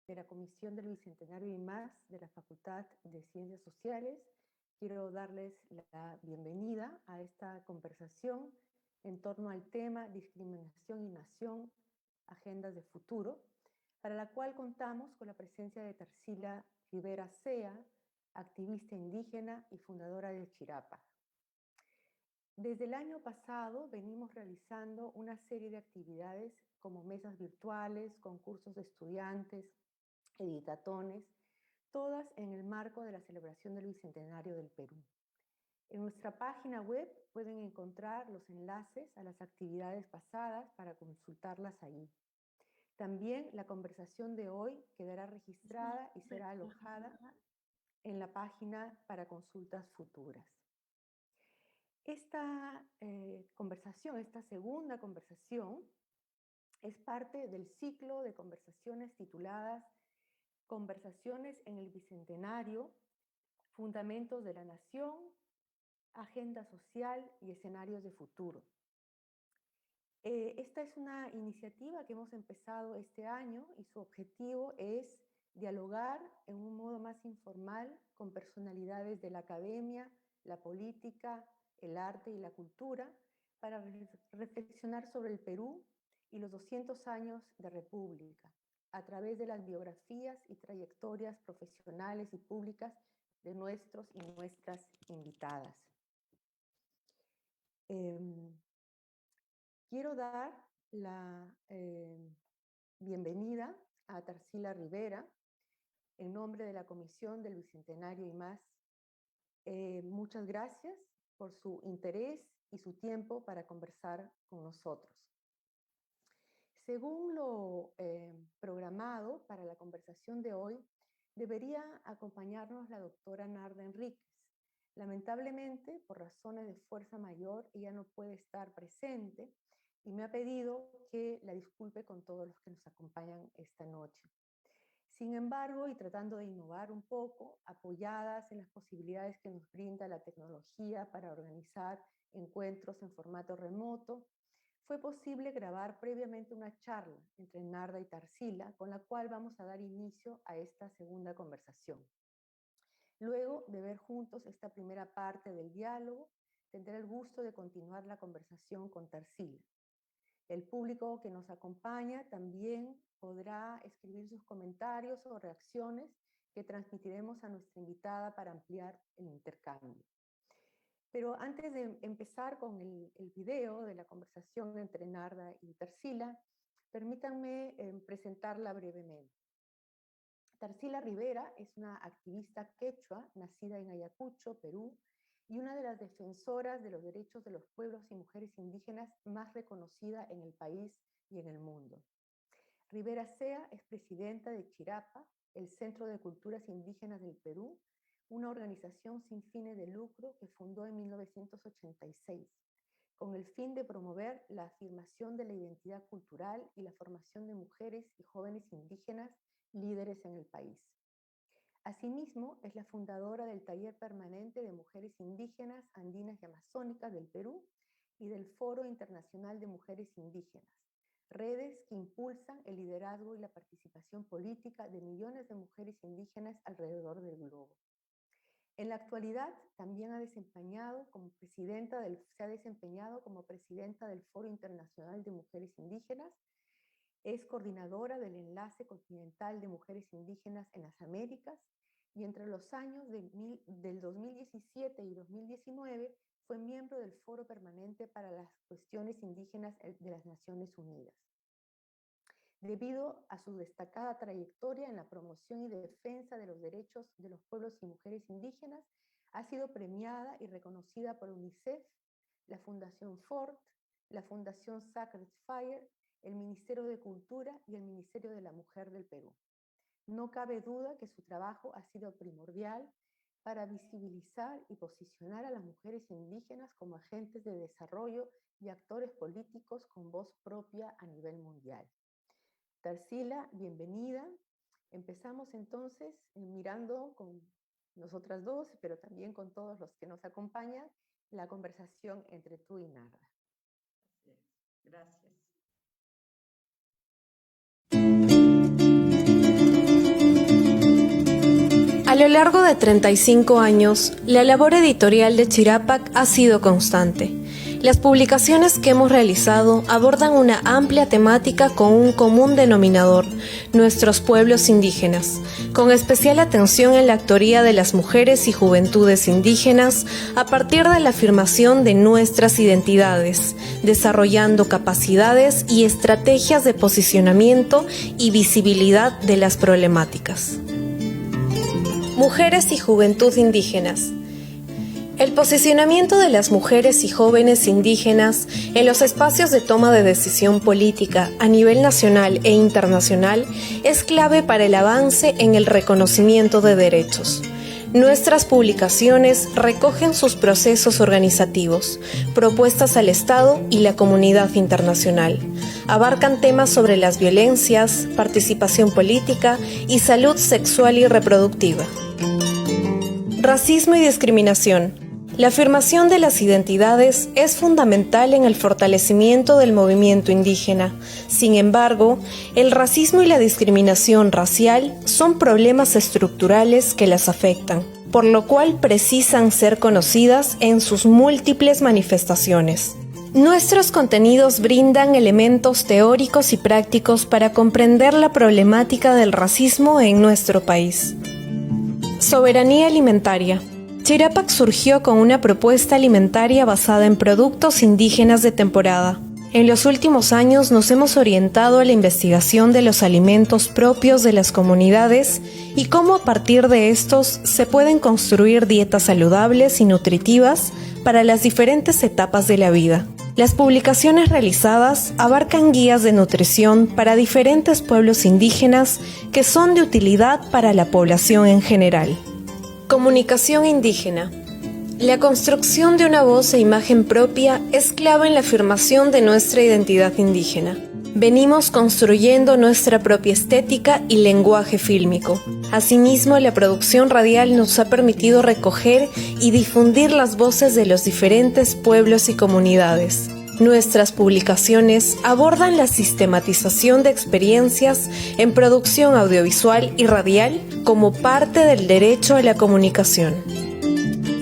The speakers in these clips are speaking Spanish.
de la Comisión del Bicentenario y más de la Facultad de Ciencias Sociales. Quiero darles la bienvenida a esta conversación en torno al tema Discriminación y Nación, Agendas de Futuro, para la cual contamos con la presencia de Tarsila Rivera Sea, activista indígena y fundadora de Chirapa. Desde el año pasado venimos realizando una serie de actividades como mesas virtuales, concursos de estudiantes, editatones, todas en el marco de la celebración del Bicentenario del Perú. En nuestra página web pueden encontrar los enlaces a las actividades pasadas para consultarlas ahí. También la conversación de hoy quedará registrada y será alojada en la página para consultas futuras. Esta conversación, esta segunda conversación, es parte del ciclo de conversaciones tituladas Conversaciones en el Bicentenario, Fundamentos de la Nación, Agenda Social y Escenarios de Futuro. Esta es una iniciativa que hemos empezado este año y su objetivo es dialogar en un modo más informal con personalidades de la academia, la política, el arte y la cultura para reflexionar sobre el Perú y los 200 años de República a través de las biografías y trayectorias profesionales y públicas de nuestros y nuestras invitadas. Quiero dar la bienvenida a Tarsila Rivera en nombre de la Comisión del Bicentenario y más. Muchas gracias por su interés y su tiempo para conversar con nosotros. Según lo programado para la conversación de hoy, debería acompañarnos la doctora Narda Enríquez. Lamentablemente, por razones de fuerza mayor, ella no puede estar presente y me ha pedido que la disculpe con todos los que nos acompañan esta noche. Sin embargo, y tratando de innovar un poco, apoyadas en las posibilidades que nos brinda la tecnología para organizar encuentros en formato remoto, fue posible grabar previamente una charla entre Narda y Tarsila, con la cual vamos a dar inicio a esta segunda conversación. Luego de ver juntos esta primera parte del diálogo, tendré el gusto de continuar la conversación con Tarsila. El público que nos acompaña también podrá escribir sus comentarios o reacciones que transmitiremos a nuestra invitada para ampliar el intercambio. Pero antes de empezar con el video de la conversación entre Narda y Tarsila, permítanme presentarla brevemente. Tarsila Rivera es una activista quechua nacida en Ayacucho, Perú, y una de las defensoras de los derechos de los pueblos y mujeres indígenas más reconocida en el país y en el mundo. Rivera Sea es presidenta de Chirapa, el Centro de Culturas Indígenas del Perú, una organización sin fines de lucro que fundó en 1986, con el fin de promover la afirmación de la identidad cultural y la formación de mujeres y jóvenes indígenas líderes en el país. Asimismo, es la fundadora del Taller Permanente de Mujeres Indígenas, Andinas y Amazónicas del Perú y del Foro Internacional de Mujeres Indígenas, redes que impulsan el liderazgo y la participación política de millones de mujeres indígenas alrededor del globo. En la actualidad, también se ha desempeñado como presidenta del Foro Internacional de Mujeres Indígenas. Es coordinadora del Enlace Continental de Mujeres Indígenas en las Américas y entre los años del 2017 y 2019 fue miembro del Foro Permanente para las Cuestiones Indígenas de las Naciones Unidas. Debido a su destacada trayectoria en la promoción y defensa de los derechos de los pueblos y mujeres indígenas, ha sido premiada y reconocida por UNICEF, la Fundación Ford, la Fundación Sacred Fire, el Ministerio de Cultura y el Ministerio de la Mujer del Perú. No cabe duda que su trabajo ha sido primordial para visibilizar y posicionar a las mujeres indígenas como agentes de desarrollo y actores políticos con voz propia a nivel mundial. Tarsila, bienvenida. Empezamos entonces mirando con nosotras dos, pero también con todos los que nos acompañan, la conversación entre tú y Narda. Así es. Gracias. A lo largo de 35 años, la labor editorial de Chirapac ha sido constante. Las publicaciones que hemos realizado abordan una amplia temática con un común denominador: nuestros pueblos indígenas, con especial atención en la autoría de las mujeres y juventudes indígenas a partir de la afirmación de nuestras identidades, desarrollando capacidades y estrategias de posicionamiento y visibilidad de las problemáticas. Mujeres y juventud indígenas. El posicionamiento de las mujeres y jóvenes indígenas en los espacios de toma de decisión política a nivel nacional e internacional es clave para el avance en el reconocimiento de derechos. Nuestras publicaciones recogen sus procesos organizativos, propuestas al Estado y la comunidad internacional. Abarcan temas sobre las violencias, participación política y salud sexual y reproductiva. Racismo y discriminación. La afirmación de las identidades es fundamental en el fortalecimiento del movimiento indígena. Sin embargo, el racismo y la discriminación racial son problemas estructurales que las afectan, por lo cual precisan ser conocidas en sus múltiples manifestaciones. Nuestros contenidos brindan elementos teóricos y prácticos para comprender la problemática del racismo en nuestro país. Soberanía alimentaria. Chirapac surgió con una propuesta alimentaria basada en productos indígenas de temporada. En los últimos años nos hemos orientado a la investigación de los alimentos propios de las comunidades y cómo a partir de estos se pueden construir dietas saludables y nutritivas para las diferentes etapas de la vida. Las publicaciones realizadas abarcan guías de nutrición para diferentes pueblos indígenas que son de utilidad para la población en general. Comunicación indígena. La construcción de una voz e imagen propia es clave en la afirmación de nuestra identidad indígena. Venimos construyendo nuestra propia estética y lenguaje fílmico. Asimismo, la producción radial nos ha permitido recoger y difundir las voces de los diferentes pueblos y comunidades. Nuestras publicaciones abordan la sistematización de experiencias en producción audiovisual y radial como parte del derecho a la comunicación.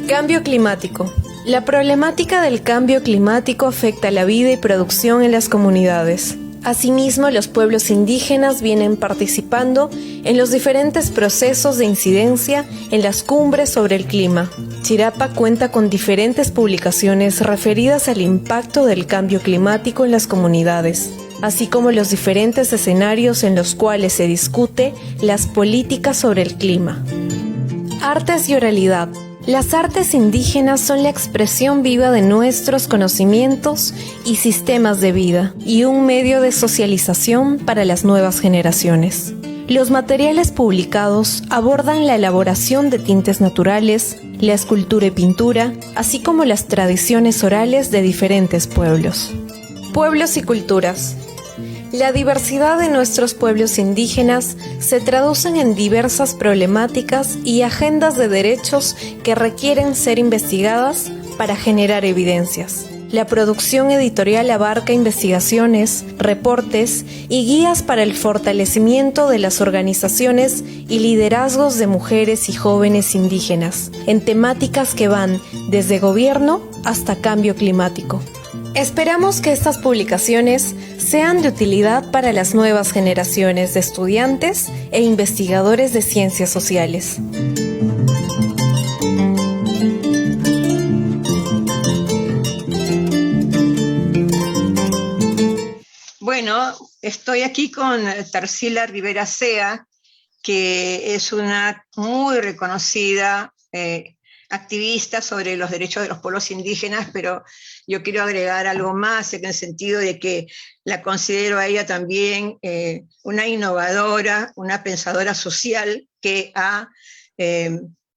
Cambio climático. La problemática del cambio climático afecta la vida y producción en las comunidades. Asimismo, los pueblos indígenas vienen participando en los diferentes procesos de incidencia en las cumbres sobre el clima. Chirapac cuenta con diferentes publicaciones referidas al impacto del cambio climático en las comunidades, así como los diferentes escenarios en los cuales se discute las políticas sobre el clima. Artes y oralidad. Las artes indígenas son la expresión viva de nuestros conocimientos y sistemas de vida, y un medio de socialización para las nuevas generaciones. Los materiales publicados abordan la elaboración de tintes naturales, la escultura y pintura, así como las tradiciones orales de diferentes pueblos. Pueblos y culturas. La diversidad de nuestros pueblos indígenas se traducen en diversas problemáticas y agendas de derechos que requieren ser investigadas para generar evidencias. La producción editorial abarca investigaciones, reportes y guías para el fortalecimiento de las organizaciones y liderazgos de mujeres y jóvenes indígenas, en temáticas que van desde gobierno hasta cambio climático. Esperamos que estas publicaciones sean de utilidad para las nuevas generaciones de estudiantes e investigadores de ciencias sociales. Bueno, estoy aquí con Tarsila Rivera Sea, que es una muy reconocida activista sobre los derechos de los pueblos indígenas, pero yo quiero agregar algo más en el sentido de que la considero a ella también una innovadora, una pensadora social que ha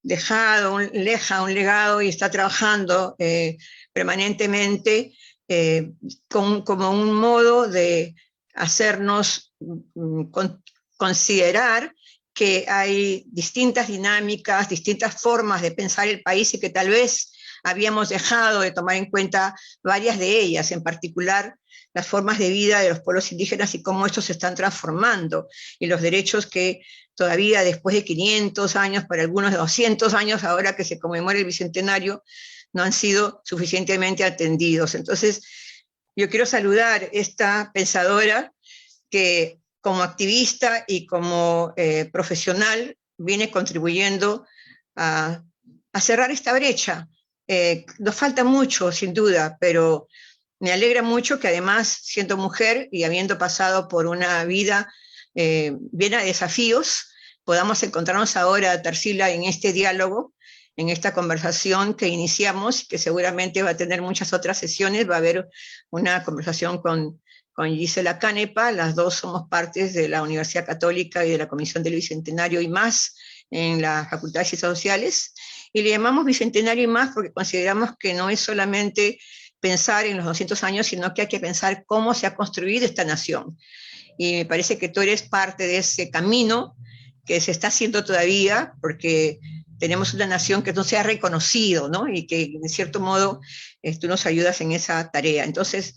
dejado un legado y está trabajando permanentemente como un modo de hacernos considerar que hay distintas dinámicas, distintas formas de pensar el país y que tal vez habíamos dejado de tomar en cuenta varias de ellas, en particular las formas de vida de los pueblos indígenas y cómo estos se están transformando, y los derechos que todavía después de 500 años, para algunos de 200 años, ahora que se conmemora el Bicentenario, no han sido suficientemente atendidos. Entonces, yo quiero saludar esta pensadora que como activista y como profesional viene contribuyendo a cerrar esta brecha. Nos falta mucho, sin duda, pero me alegra mucho que además, siendo mujer y habiendo pasado por una vida llena de desafíos, podamos encontrarnos ahora, Tarsila, en este diálogo, en esta conversación que iniciamos, que seguramente va a tener muchas otras sesiones. Va a haber una conversación con Gisela Canepa, las dos somos partes de la Universidad Católica y de la Comisión del Bicentenario y más en la Facultad de Ciencias Sociales, y le llamamos Bicentenario y más porque consideramos que no es solamente pensar en los 200 años, sino que hay que pensar cómo se ha construido esta nación. Y me parece que tú eres parte de ese camino que se está haciendo todavía, porque tenemos una nación que no se ha reconocido, ¿no? Y que, de cierto modo, tú nos ayudas en esa tarea. Entonces,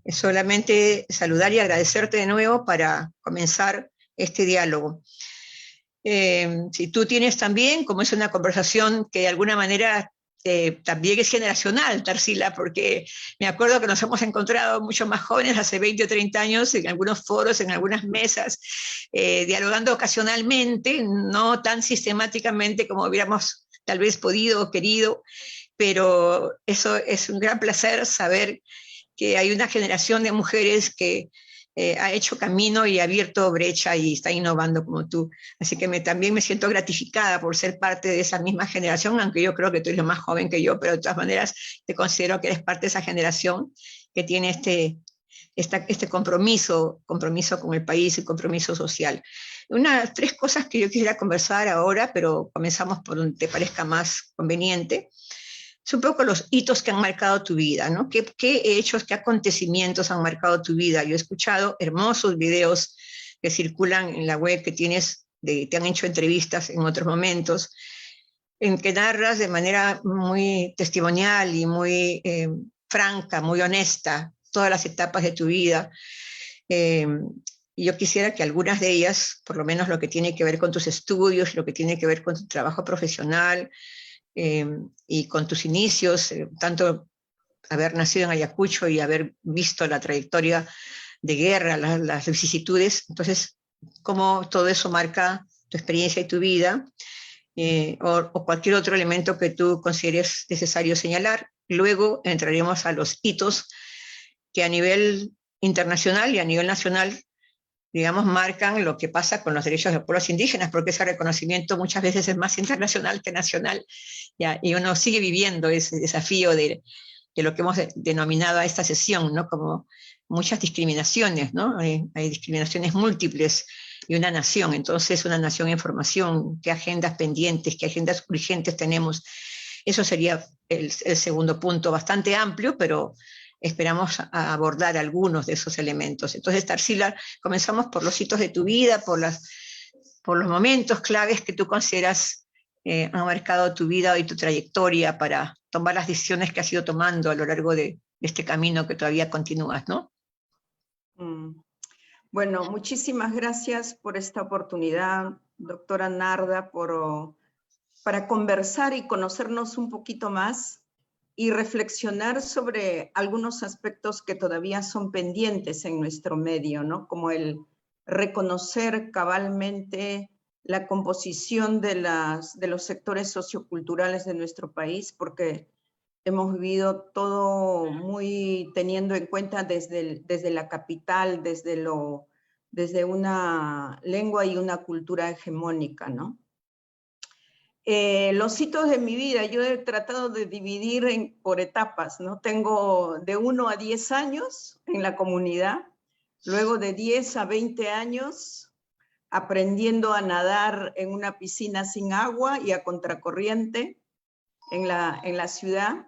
solamente saludar y agradecerte de nuevo para comenzar este diálogo. Si tú tienes también, como es una conversación que de alguna manera también es generacional, Tarsila, porque me acuerdo que nos hemos encontrado mucho más jóvenes hace 20 o 30 años en algunos foros, en algunas mesas, dialogando ocasionalmente, no tan sistemáticamente como hubiéramos tal vez podido o querido, pero eso es un gran placer saber que hay una generación de mujeres que ha hecho camino y ha abierto brecha y está innovando como tú. Así que también me siento gratificada por ser parte de esa misma generación, aunque yo creo que tú eres más joven que yo, pero de todas maneras te considero que eres parte de esa generación que tiene este compromiso con el país y compromiso social. Tres cosas que yo quisiera conversar ahora, pero comenzamos por donde te parezca más conveniente. Es un poco los hitos que han marcado tu vida, ¿no? ¿Qué hechos, qué acontecimientos han marcado tu vida? Yo he escuchado hermosos videos que circulan en la web que tienes, te han hecho entrevistas en otros momentos, en que narras de manera muy testimonial y muy franca, muy honesta, todas las etapas de tu vida. Y yo quisiera que algunas de ellas, por lo menos lo que tiene que ver con tus estudios, lo que tiene que ver con tu trabajo profesional, y con tus inicios, tanto haber nacido en Ayacucho y haber visto la trayectoria de guerra, las vicisitudes, entonces cómo todo eso marca tu experiencia y tu vida, o cualquier otro elemento que tú consideres necesario señalar. Luego entraremos a los hitos que a nivel internacional y a nivel nacional, digamos, marcan lo que pasa con los derechos de los pueblos indígenas, porque ese reconocimiento muchas veces es más internacional que nacional, ¿ya? Y uno sigue viviendo ese desafío de lo que hemos denominado a esta sesión, ¿no? Como muchas discriminaciones, ¿no? Hay discriminaciones múltiples y una nación, entonces una nación en formación, qué agendas pendientes, qué agendas urgentes tenemos. Eso sería el segundo punto, bastante amplio, pero esperamos a abordar algunos de esos elementos. Entonces, Tarsila, comenzamos por los hitos de tu vida, por los momentos claves que tú consideras han marcado tu vida y tu trayectoria para tomar las decisiones que has ido tomando a lo largo de este camino que todavía continúas, ¿no? Bueno, muchísimas gracias por esta oportunidad, doctora Narda, para conversar y conocernos un poquito más y reflexionar sobre algunos aspectos que todavía son pendientes en nuestro medio, ¿no? Como el reconocer cabalmente la composición de los sectores socioculturales de nuestro país, porque hemos vivido todo muy teniendo en cuenta desde la capital, desde una lengua y una cultura hegemónica, ¿no? Los hitos de mi vida, yo he tratado de dividir por etapas, ¿no? Tengo de 1 a 10 años en la comunidad, luego de 10 a 20 años aprendiendo a nadar en una piscina sin agua y a contracorriente en la ciudad,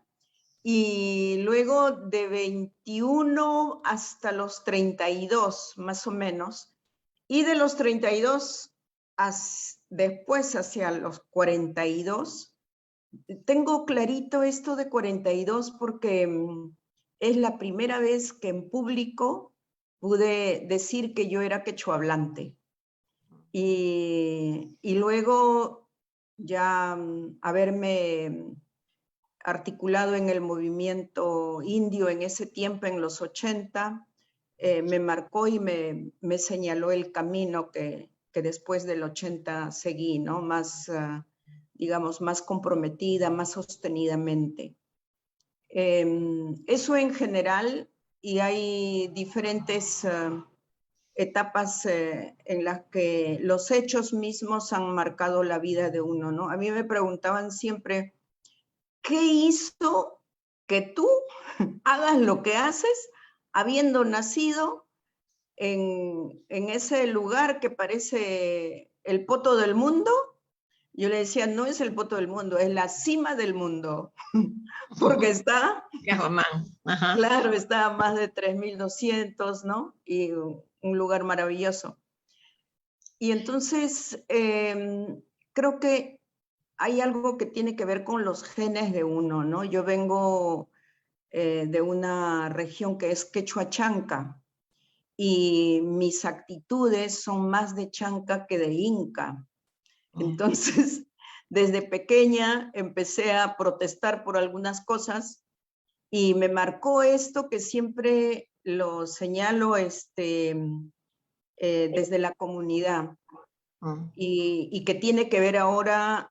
y luego de 21 hasta los 32, más o menos, y de los 32 después hacia los 42, tengo clarito esto de 42 porque es la primera vez que en público pude decir que yo era quechohablante. Y luego ya haberme articulado en el movimiento indio en ese tiempo, en los 80, me marcó y me señaló el camino que después del 80 seguí, ¿no? Más, digamos, más comprometida, más sostenidamente. Eso en general, y hay diferentes etapas en las que los hechos mismos han marcado la vida de uno, ¿no? A mí me preguntaban siempre, ¿qué hizo que tú hagas lo que haces habiendo nacido en ese lugar que parece el poto del mundo? Yo le decía, no es el poto del mundo, es la cima del mundo, porque está, Ajá. claro, está a más de 3.200, ¿no? Y un lugar maravilloso. Y entonces, creo que hay algo que tiene que ver con los genes de uno, ¿no? Yo vengo de una región que es quechua chanca, y mis actitudes son más de chanca que de inca. Entonces, desde pequeña empecé a protestar por algunas cosas y me marcó esto que siempre lo señalo desde la comunidad y que tiene que ver ahora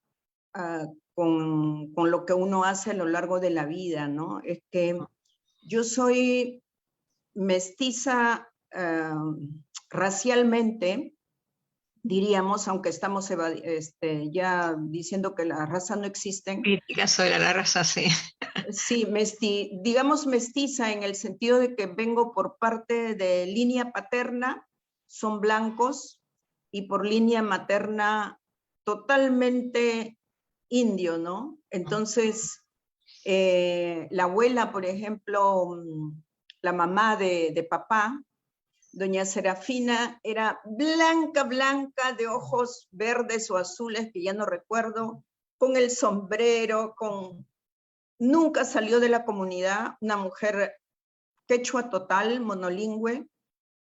con lo que uno hace a lo largo de la vida, ¿no? Es que yo soy mestiza racialmente, diríamos, aunque estamos ya diciendo que la raza no existe. Crítica sobre la raza, sí. Sí, digamos mestiza en el sentido de que vengo por parte de línea paterna, son blancos, y por línea materna totalmente indio, ¿no? Entonces, la abuela, por ejemplo, la mamá de papá, doña Serafina, era blanca, blanca, de ojos verdes o azules, que ya no recuerdo, con el sombrero, nunca salió de la comunidad, una mujer quechua total, monolingüe,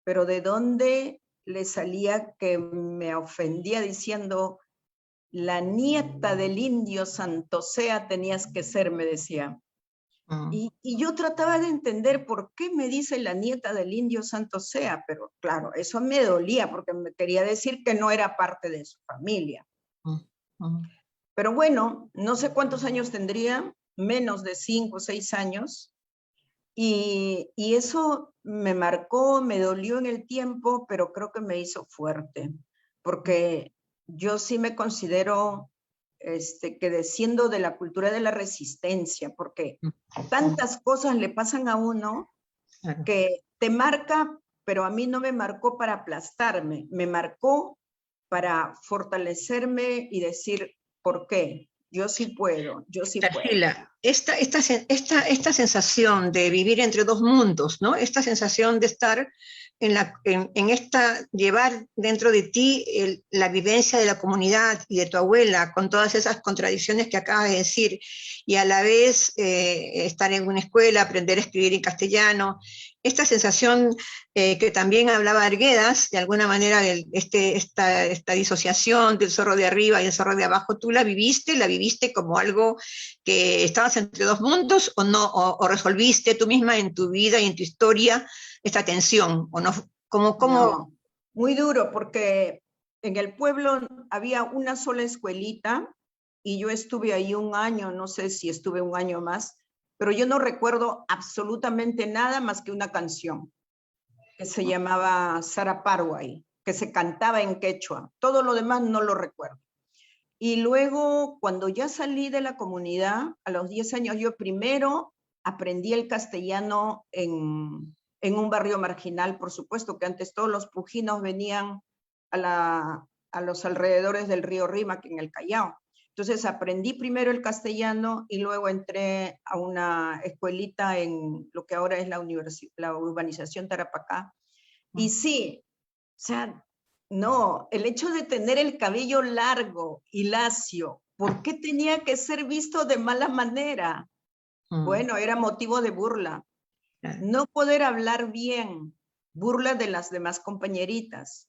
pero ¿de dónde le salía que me ofendía diciendo, la nieta del indio Santosea tenías que ser, me decía? Y yo trataba de entender por qué me dice la nieta del indio Santosea, pero claro, eso me dolía porque me quería decir que no era parte de su familia. Pero bueno, no sé cuántos años tendría, menos de 5 o 6 años, y eso me marcó, me dolió en el tiempo, pero creo que me hizo fuerte, porque yo sí me considero que desciendo de la cultura de la resistencia, porque tantas cosas le pasan a uno que te marca, pero a mí no me marcó para aplastarme, me marcó para fortalecerme y decir, ¿por qué? Yo sí puedo, yo sí puedo. Esta sensación de vivir entre dos mundos, ¿no? Esta sensación de estar llevar dentro de ti la vivencia de la comunidad y de tu abuela, con todas esas contradicciones que acabas de decir, y a la vez estar en una escuela, aprender a escribir en castellano, esta sensación que también hablaba Arguedas, de alguna manera, esta disociación del zorro de arriba y el zorro de abajo, ¿tú la viviste como algo que estabas entre dos mundos, o no, o resolviste tú misma en tu vida y en tu historia esta tensión, o no? ¿Cómo? No, muy duro, porque en el pueblo había una sola escuelita y yo estuve ahí un año, no sé si estuve un año más, pero yo no recuerdo absolutamente nada más que una canción que se llamaba Saraparway, que se cantaba en quechua. Todo lo demás no lo recuerdo. Y luego, cuando ya salí de la comunidad, a los 10 años, yo primero aprendí el castellano en un barrio marginal, por supuesto, que antes todos los pujinos venían a los alrededores del río Rímac, en el Callao. Entonces aprendí primero el castellano y luego entré a una escuelita en lo que ahora es la urbanización Tarapacá. Y sí, o sea, no, el hecho de tener el cabello largo y lacio ¿por qué tenía que ser visto de mala manera? Bueno, era motivo de burla. No poder hablar bien, burla de las demás compañeritas.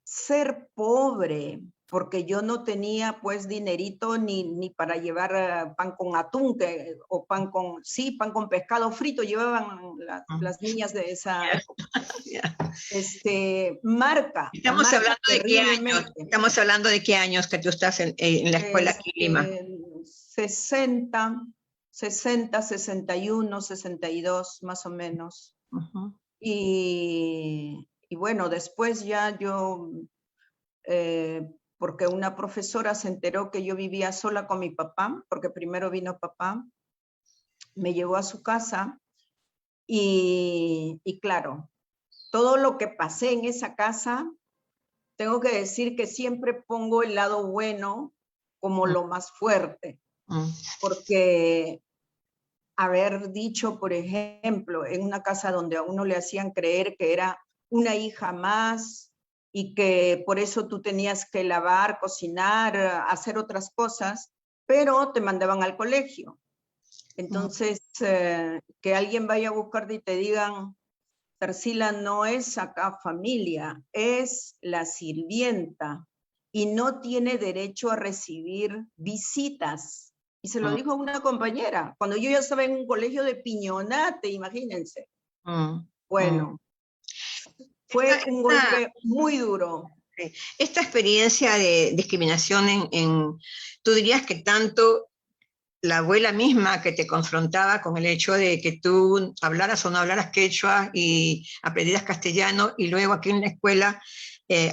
Ser pobre, porque yo no tenía pues dinerito ni para llevar pan con atún, o pan con, sí, pan con pescado frito, llevaban las niñas de esa época. Marca. Estamos marca hablando de qué años, estamos hablando de qué años que tú estás en la escuela aquí en Lima. 60, 61, 62, más o menos. Y bueno, después ya yo, porque una profesora se enteró que yo vivía sola con mi papá, porque primero vino papá, me llevó a su casa y claro, todo lo que pasé en esa casa, tengo que decir que siempre pongo el lado bueno como lo más fuerte, porque haber dicho, por ejemplo, en una casa donde a uno le hacían creer que era una hija más y que por eso tú tenías que lavar, cocinar, hacer otras cosas, pero te mandaban al colegio. Entonces, que alguien vaya a buscarte y te digan, Tarsila, no es acá familia, es la sirvienta y no tiene derecho a recibir visitas. Y se lo dijo a una compañera, cuando yo ya estaba en un colegio de Piñonate, imagínense. Bueno, fue un golpe muy duro. Esta experiencia de discriminación tú dirías que tanto la abuela misma que te confrontaba con el hecho de que tú hablaras o no hablaras quechua y aprendieras castellano, y luego aquí en la escuela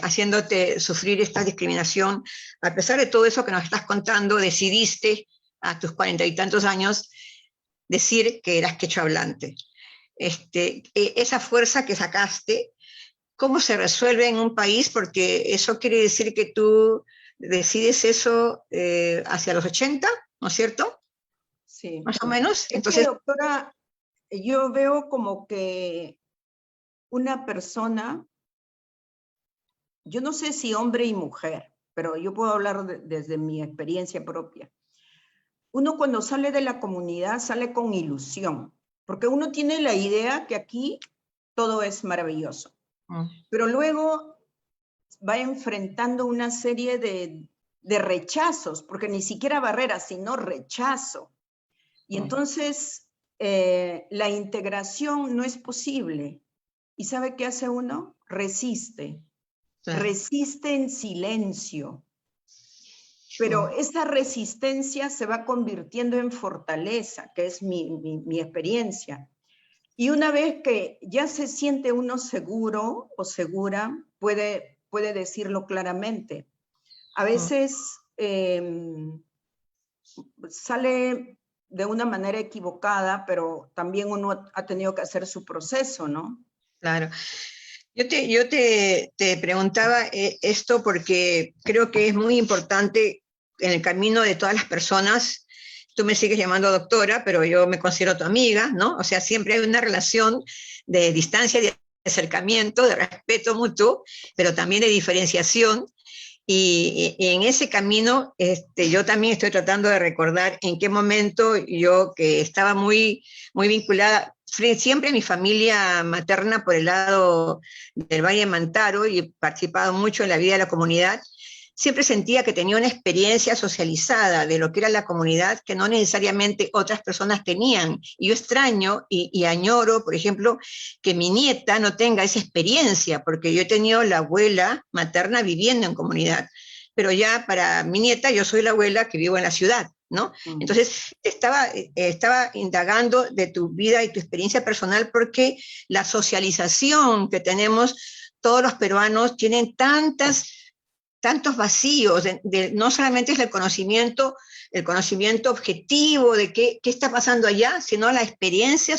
haciéndote sufrir esta discriminación, a pesar de todo eso que nos estás contando, decidiste a tus 40 y tantos años decir que eras quechua hablante. Esa fuerza que sacaste, ¿cómo se resuelve en un país? Porque eso quiere decir que tú decides eso hacia los 80, ¿no es cierto? Sí. Más o menos. Entonces, doctora, yo veo como que una persona, yo no sé si hombre y mujer, pero yo puedo hablar desde mi experiencia propia. Uno cuando sale de la comunidad sale con ilusión, porque uno tiene la idea que aquí todo es maravilloso. Pero luego va enfrentando una serie de rechazos, porque ni siquiera barreras, sino rechazo. Y entonces la integración no es posible. ¿Y sabe qué hace uno? Resiste. Resiste en silencio. Pero esa resistencia se va convirtiendo en fortaleza, que es mi experiencia. Y una vez que ya se siente uno seguro o segura, puede decirlo claramente. A veces sale de una manera equivocada, pero también uno ha tenido que hacer su proceso, ¿no? Claro. Yo te preguntaba esto porque creo que es muy importante en el camino de todas las personas. Tú me sigues llamando doctora, pero yo me considero tu amiga, ¿no? O sea, siempre hay una relación de distancia, de acercamiento, de respeto mutuo, pero también de diferenciación. Y en ese camino yo también estoy tratando de recordar en qué momento yo, que estaba muy, muy vinculada, siempre mi familia materna por el lado del Valle de Mantaro, y he participado mucho en la vida de la comunidad, siempre sentía que tenía una experiencia socializada de lo que era la comunidad que no necesariamente otras personas tenían. Y yo extraño y añoro, por ejemplo, que mi nieta no tenga esa experiencia, porque yo he tenido la abuela materna viviendo en comunidad, pero ya para mi nieta yo soy la abuela que vivo en la ciudad, ¿no? Entonces estaba indagando de tu vida y tu experiencia personal, porque la socialización que tenemos todos los peruanos tienen tantos vacíos, no solamente es el conocimiento objetivo de qué está pasando allá, sino la experiencia,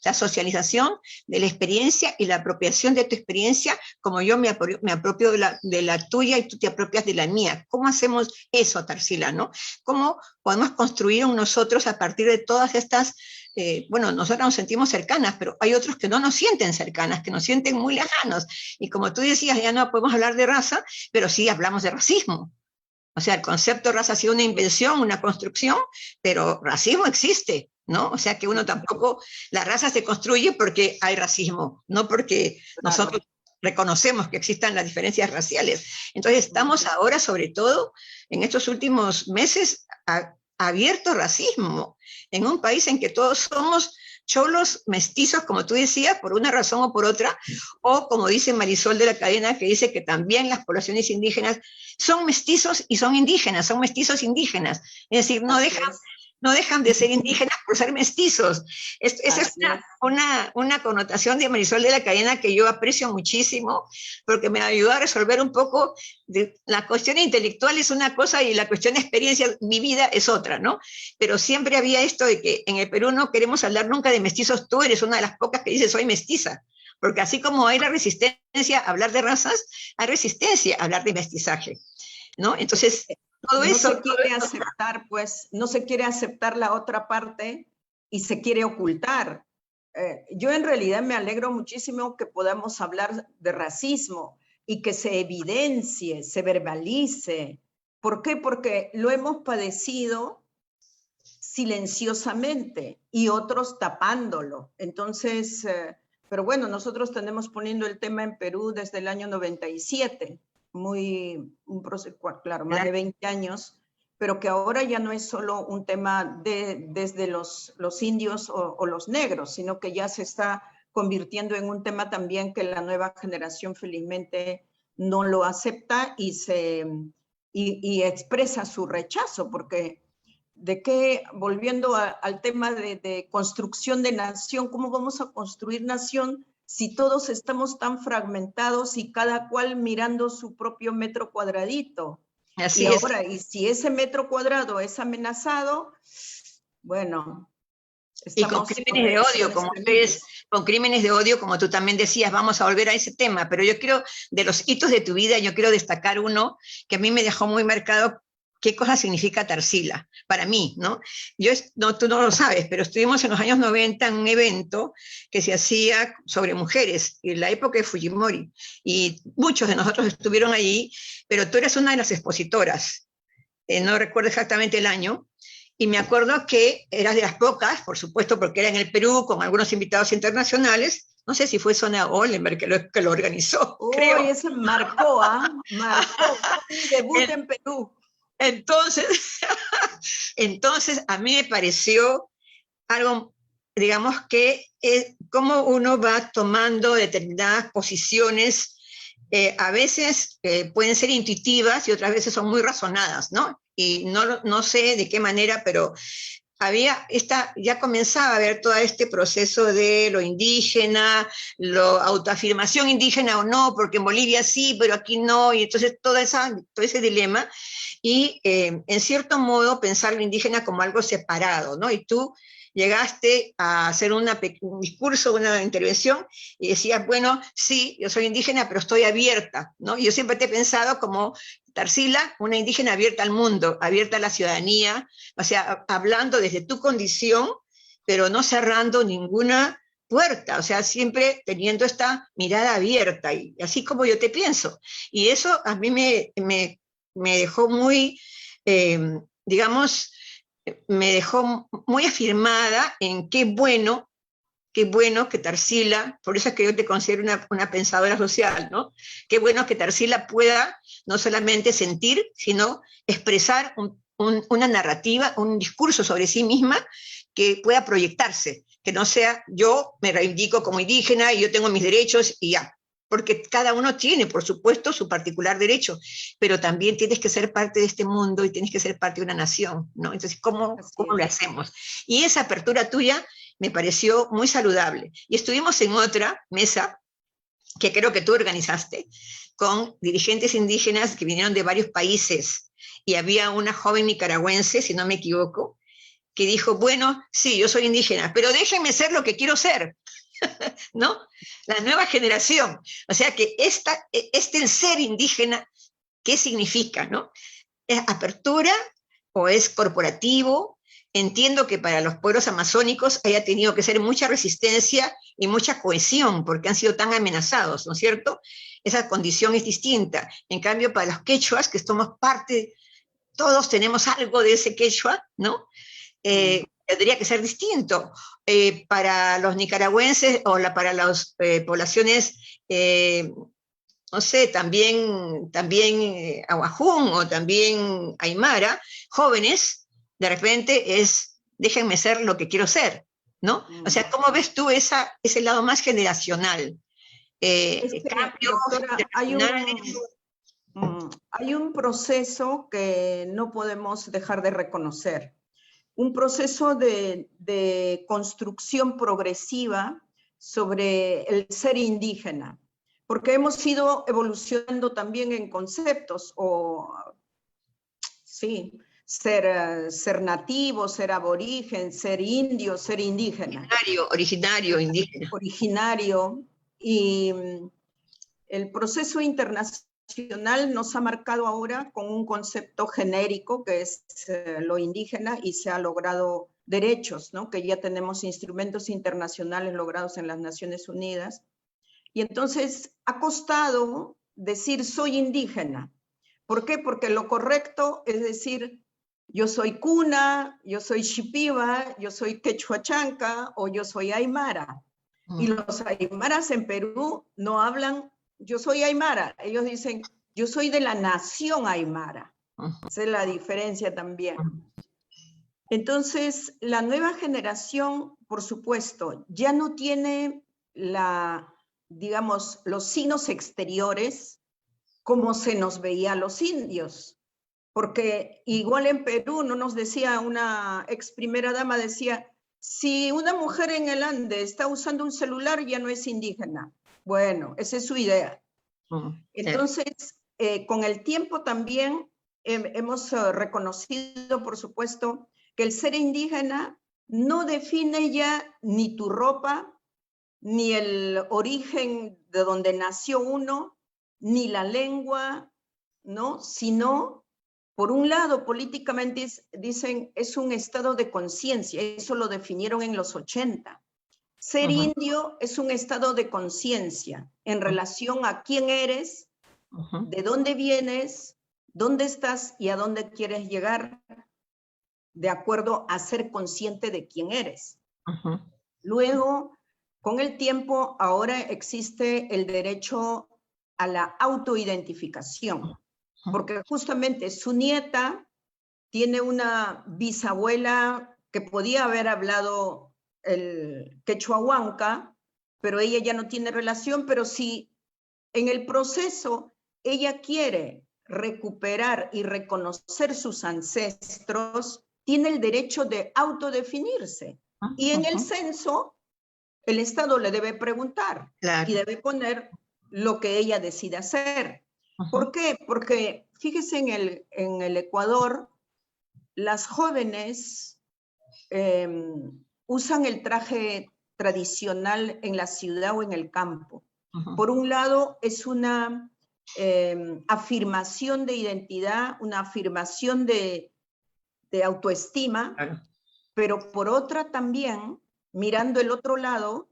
la socialización de la experiencia y la apropiación de tu experiencia, como yo me apropio de la tuya y tú te apropias de la mía. ¿Cómo hacemos eso, Tarsila, no? ¿Cómo podemos construir nosotros a partir de todas estas nosotros nos sentimos cercanas, pero hay otros que no nos sienten cercanas, que nos sienten muy lejanos? Y como tú decías, ya no podemos hablar de raza, pero sí hablamos de racismo. O sea, el concepto de raza ha sido una invención, una construcción, pero racismo existe, ¿no? O sea que uno tampoco, la raza se construye porque hay racismo, no porque nosotros reconocemos que existan las diferencias raciales. Entonces estamos ahora, sobre todo, en estos últimos meses, abierto racismo, en un país en que todos somos cholos mestizos, como tú decías, por una razón o por otra, o como dice Marisol de la Cadena, que dice que también las poblaciones indígenas son mestizos y son indígenas, son mestizos indígenas. Es decir, no dejan de ser indígenas por ser mestizos. Esa es una connotación de Marisol de la Cadena que yo aprecio muchísimo, porque me ayudó a resolver un poco, la cuestión intelectual es una cosa y la cuestión de experiencia vivida es otra, ¿no? Pero siempre había esto de que en el Perú no queremos hablar nunca de mestizos, tú eres una de las pocas que dice soy mestiza, porque así como hay la resistencia a hablar de razas, hay resistencia a hablar de mestizaje, ¿no? Entonces, todo eso... No se quiere aceptar, pues, no se quiere aceptar la otra parte y se quiere ocultar. Yo en realidad me alegro muchísimo que podamos hablar de racismo y que se evidencie, se verbalice. ¿Por qué? Porque lo hemos padecido silenciosamente y otros tapándolo. Entonces, pero bueno, nosotros tenemos poniendo el tema en Perú desde el año 97, un proceso, claro, más de 20 años, pero que ahora ya no es solo un tema desde los indios o los negros, sino que ya se está convirtiendo en un tema también que la nueva generación felizmente no lo acepta y expresa su rechazo, porque volviendo al tema de construcción de nación, ¿cómo vamos a construir nación si todos estamos tan fragmentados y cada cual mirando su propio metro cuadradito? Así es. Ahora, y si ese metro cuadrado es amenazado, bueno, y con crímenes de odio, como ustedes, con crímenes de odio, como tú también decías, vamos a volver a ese tema, pero yo quiero, de los hitos de tu vida, yo quiero destacar uno que a mí me dejó muy marcado. ¿Qué cosa significa Tarsila? Para mí, ¿no? Tú no lo sabes, pero estuvimos en los años 90 en un evento que se hacía sobre mujeres, en la época de Fujimori, y muchos de nosotros estuvieron allí, pero tú eres una de las expositoras, no recuerdo exactamente el año, y me acuerdo que eras de las pocas, por supuesto, porque era en el Perú, con algunos invitados internacionales. No sé si fue Sonia Ollenberg que lo organizó, creo. Uy, ese marcó mi debut en Perú. Entonces, a mí me pareció algo, digamos, que es cómo uno va tomando determinadas posiciones, a veces pueden ser intuitivas y otras veces son muy razonadas, ¿no? Y no sé de qué manera, pero ya comenzaba a haber todo este proceso de lo indígena, la autoafirmación indígena o no, porque en Bolivia sí, pero aquí no, y entonces todo ese dilema, y en cierto modo pensar lo indígena como algo separado, ¿no? Y tú llegaste a hacer un discurso, una intervención, y decías, bueno, sí, yo soy indígena, pero estoy abierta, ¿no? Y yo siempre te he pensado como Tarsila, una indígena abierta al mundo, abierta a la ciudadanía, o sea, hablando desde tu condición, pero no cerrando ninguna puerta, o sea, siempre teniendo esta mirada abierta, y así como yo te pienso. Y eso a mí me dejó muy, digamos, me dejó muy afirmada en qué bueno que Tarsila, por eso es que yo te considero una pensadora social, ¿no? Qué bueno que Tarsila pueda no solamente sentir, sino expresar una narrativa, un discurso sobre sí misma que pueda proyectarse, que no sea yo me reivindico como indígena y yo tengo mis derechos y ya, porque cada uno tiene, por supuesto, su particular derecho, pero también tienes que ser parte de este mundo y tienes que ser parte de una nación, ¿no? Entonces, ¿cómo lo hacemos? Y esa apertura tuya me pareció muy saludable. Y estuvimos en otra mesa, que creo que tú organizaste, con dirigentes indígenas que vinieron de varios países, y había una joven nicaragüense, si no me equivoco, que dijo, bueno, sí, yo soy indígena, pero déjenme ser lo que quiero ser, ¿no? La nueva generación. O sea que el ser indígena, ¿qué significa, no? ¿Es apertura o es corporativo? Entiendo que para los pueblos amazónicos haya tenido que ser mucha resistencia y mucha cohesión, porque han sido tan amenazados, ¿no es cierto? Esa condición es distinta. En cambio, para los quechuas, que somos parte todos tenemos algo de ese quechua, ¿no? Tendría que ser distinto. Para los nicaragüenses o para las poblaciones, no sé, también aguajún o también aymara, jóvenes, de repente déjenme ser lo que quiero ser, ¿no? O sea, ¿cómo ves tú ese lado más generacional? Cambios Doctora, hay un proceso que no podemos dejar de reconocer. Un proceso de construcción progresiva sobre el ser indígena, porque hemos ido evolucionando también en conceptos, ser nativo, ser aborigen, ser indio, ser indígena. Originario, indígena. Originario, y el proceso internacional nos ha marcado ahora con un concepto genérico que es lo indígena, y se ha logrado derechos, ¿no? Que ya tenemos instrumentos internacionales logrados en las Naciones Unidas. Y entonces ha costado decir soy indígena. ¿Por qué? Porque lo correcto es decir yo soy Cuna, yo soy Shipiba, yo soy Quechua Chanca o yo soy Aymara. Y los aymaras en Perú no hablan yo soy aymara, ellos dicen yo soy de la nación aymara. Esa es la diferencia también. Entonces, la nueva generación, por supuesto, ya no tiene digamos, los signos exteriores como se nos veía a los indios. Porque igual en Perú, no nos decía una ex primera dama, decía, si una mujer en el Ande está usando un celular, ya no es indígena. Bueno, esa es su idea. Entonces, con el tiempo también hemos reconocido, por supuesto, que el ser indígena no define ya ni tu ropa, ni el origen de donde nació uno, ni la lengua, ¿no? Sino, por un lado, políticamente dicen es un estado de conciencia, eso lo definieron en los 80. Ser indio es un estado de conciencia en relación a quién eres, de dónde vienes, dónde estás y a dónde quieres llegar, de acuerdo a ser consciente de quién eres. Luego, con el tiempo, ahora existe el derecho a la autoidentificación, porque justamente su nieta tiene una bisabuela que podía haber hablado el quechua huanca, pero ella ya no tiene relación, pero si en el proceso ella quiere recuperar y reconocer sus ancestros, tiene el derecho de autodefinirse. Y en el censo, el Estado le debe preguntar y debe poner lo que ella decida hacer. ¿Por qué? Porque fíjese en el Ecuador, las jóvenes usan el traje tradicional en la ciudad o en el campo. Por un lado, es una afirmación de identidad, una afirmación de autoestima, pero por otra también, mirando el otro lado,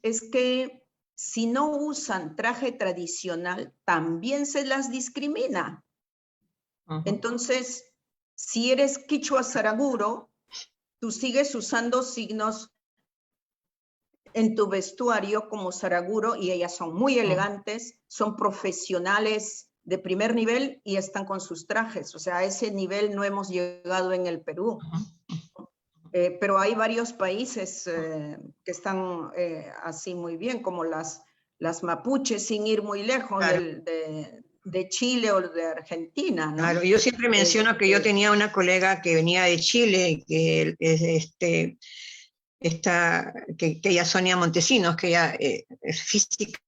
es que si no usan traje tradicional, también se las discrimina. Entonces, si eres quichua saraguro, tú sigues usando signos en tu vestuario como saraguro, y ellas son muy elegantes, son profesionales de primer nivel y están con sus trajes. O sea, a ese nivel no hemos llegado en el Perú. Pero hay varios países que están así muy bien, como las mapuches, sin ir muy lejos, de Chile o de Argentina, ¿no? Claro, yo siempre menciono que yo tenía una colega que venía de Chile, que ella Sonia Montesinos, que ella es física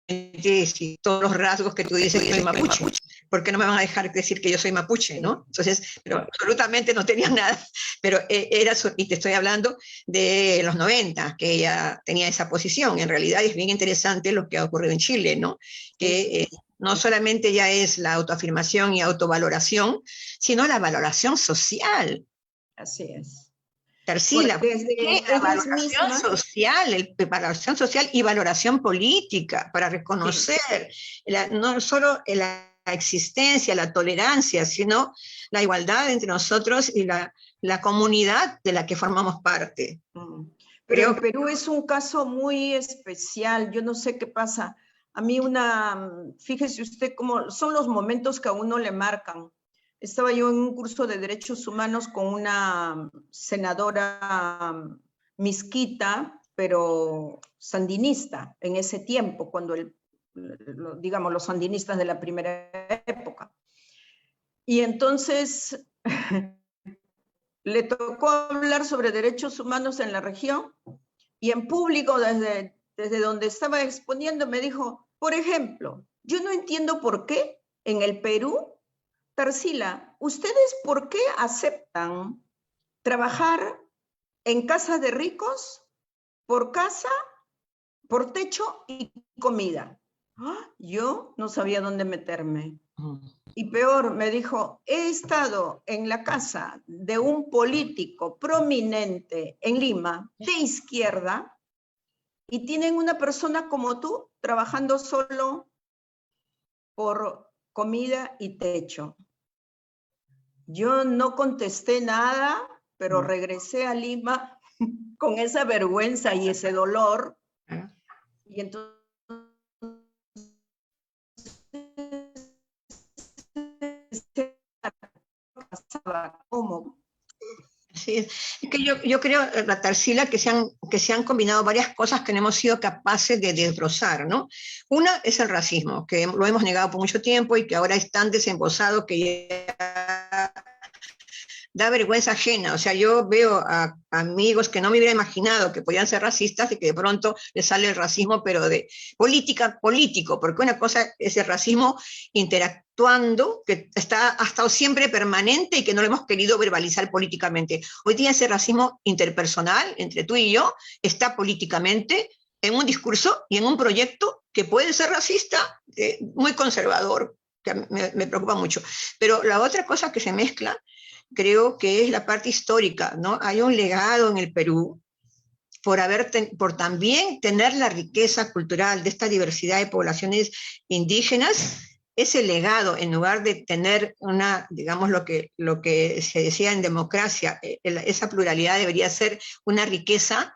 y todos los rasgos que tú dices que soy mapuche. ¿Por qué no me van a dejar decir que yo soy mapuche, no? Entonces, pero absolutamente no tenía nada, pero y te estoy hablando de los 90, que ella tenía esa posición. En realidad es bien interesante lo que ha ocurrido en Chile, ¿no? Que no solamente ya es la autoafirmación y autovaloración, sino la valoración social. Así es. Tarsila, Desde ¿qué ellas mismas, valoración social y valoración política para reconocer no solo la existencia, la tolerancia, sino la igualdad entre nosotros y la comunidad de la que formamos parte. Pero Creo el Perú es un caso muy especial, yo no sé qué pasa. A mí fíjese usted cómo son los momentos que a uno le marcan. Estaba yo en un curso de derechos humanos con una senadora misquita, pero sandinista en ese tiempo, cuando digamos los sandinistas de la primera época. Y entonces le tocó hablar sobre derechos humanos en la región y en público, desde donde estaba exponiendo, me dijo, por ejemplo, yo no entiendo por qué en el Perú, Tarsila, ¿ustedes por qué aceptan trabajar en casas de ricos por casa, por techo y comida? Yo no sabía dónde meterme. Y peor, me dijo, he estado en la casa de un político prominente en Lima, de izquierda, y tienen una persona como tú trabajando solo por comida y techo. Yo no contesté nada, pero regresé a Lima con esa vergüenza y ese dolor. Y entonces ¿cómo? Sí, es que yo creo, la Tarsila, que se han combinado varias cosas que no hemos sido capaces de desbrozar, ¿no? Una es el racismo, que lo hemos negado por mucho tiempo y que ahora es tan desembosado que ya da vergüenza ajena. O sea, yo veo a amigos que no me hubiera imaginado que podían ser racistas y que de pronto les sale el racismo, pero de político, porque una cosa es el racismo interactuando, que ha estado siempre permanente y que no lo hemos querido verbalizar políticamente. Hoy día ese racismo interpersonal entre tú y yo está políticamente en un discurso y en un proyecto que puede ser racista, muy conservador, que me preocupa mucho. Pero la otra cosa que se mezcla, creo que es la parte histórica, ¿no? Hay un legado en el Perú por también tener la riqueza cultural de esta diversidad de poblaciones indígenas. Ese legado, en lugar de tener digamos, lo que se decía en democracia, esa pluralidad debería ser una riqueza,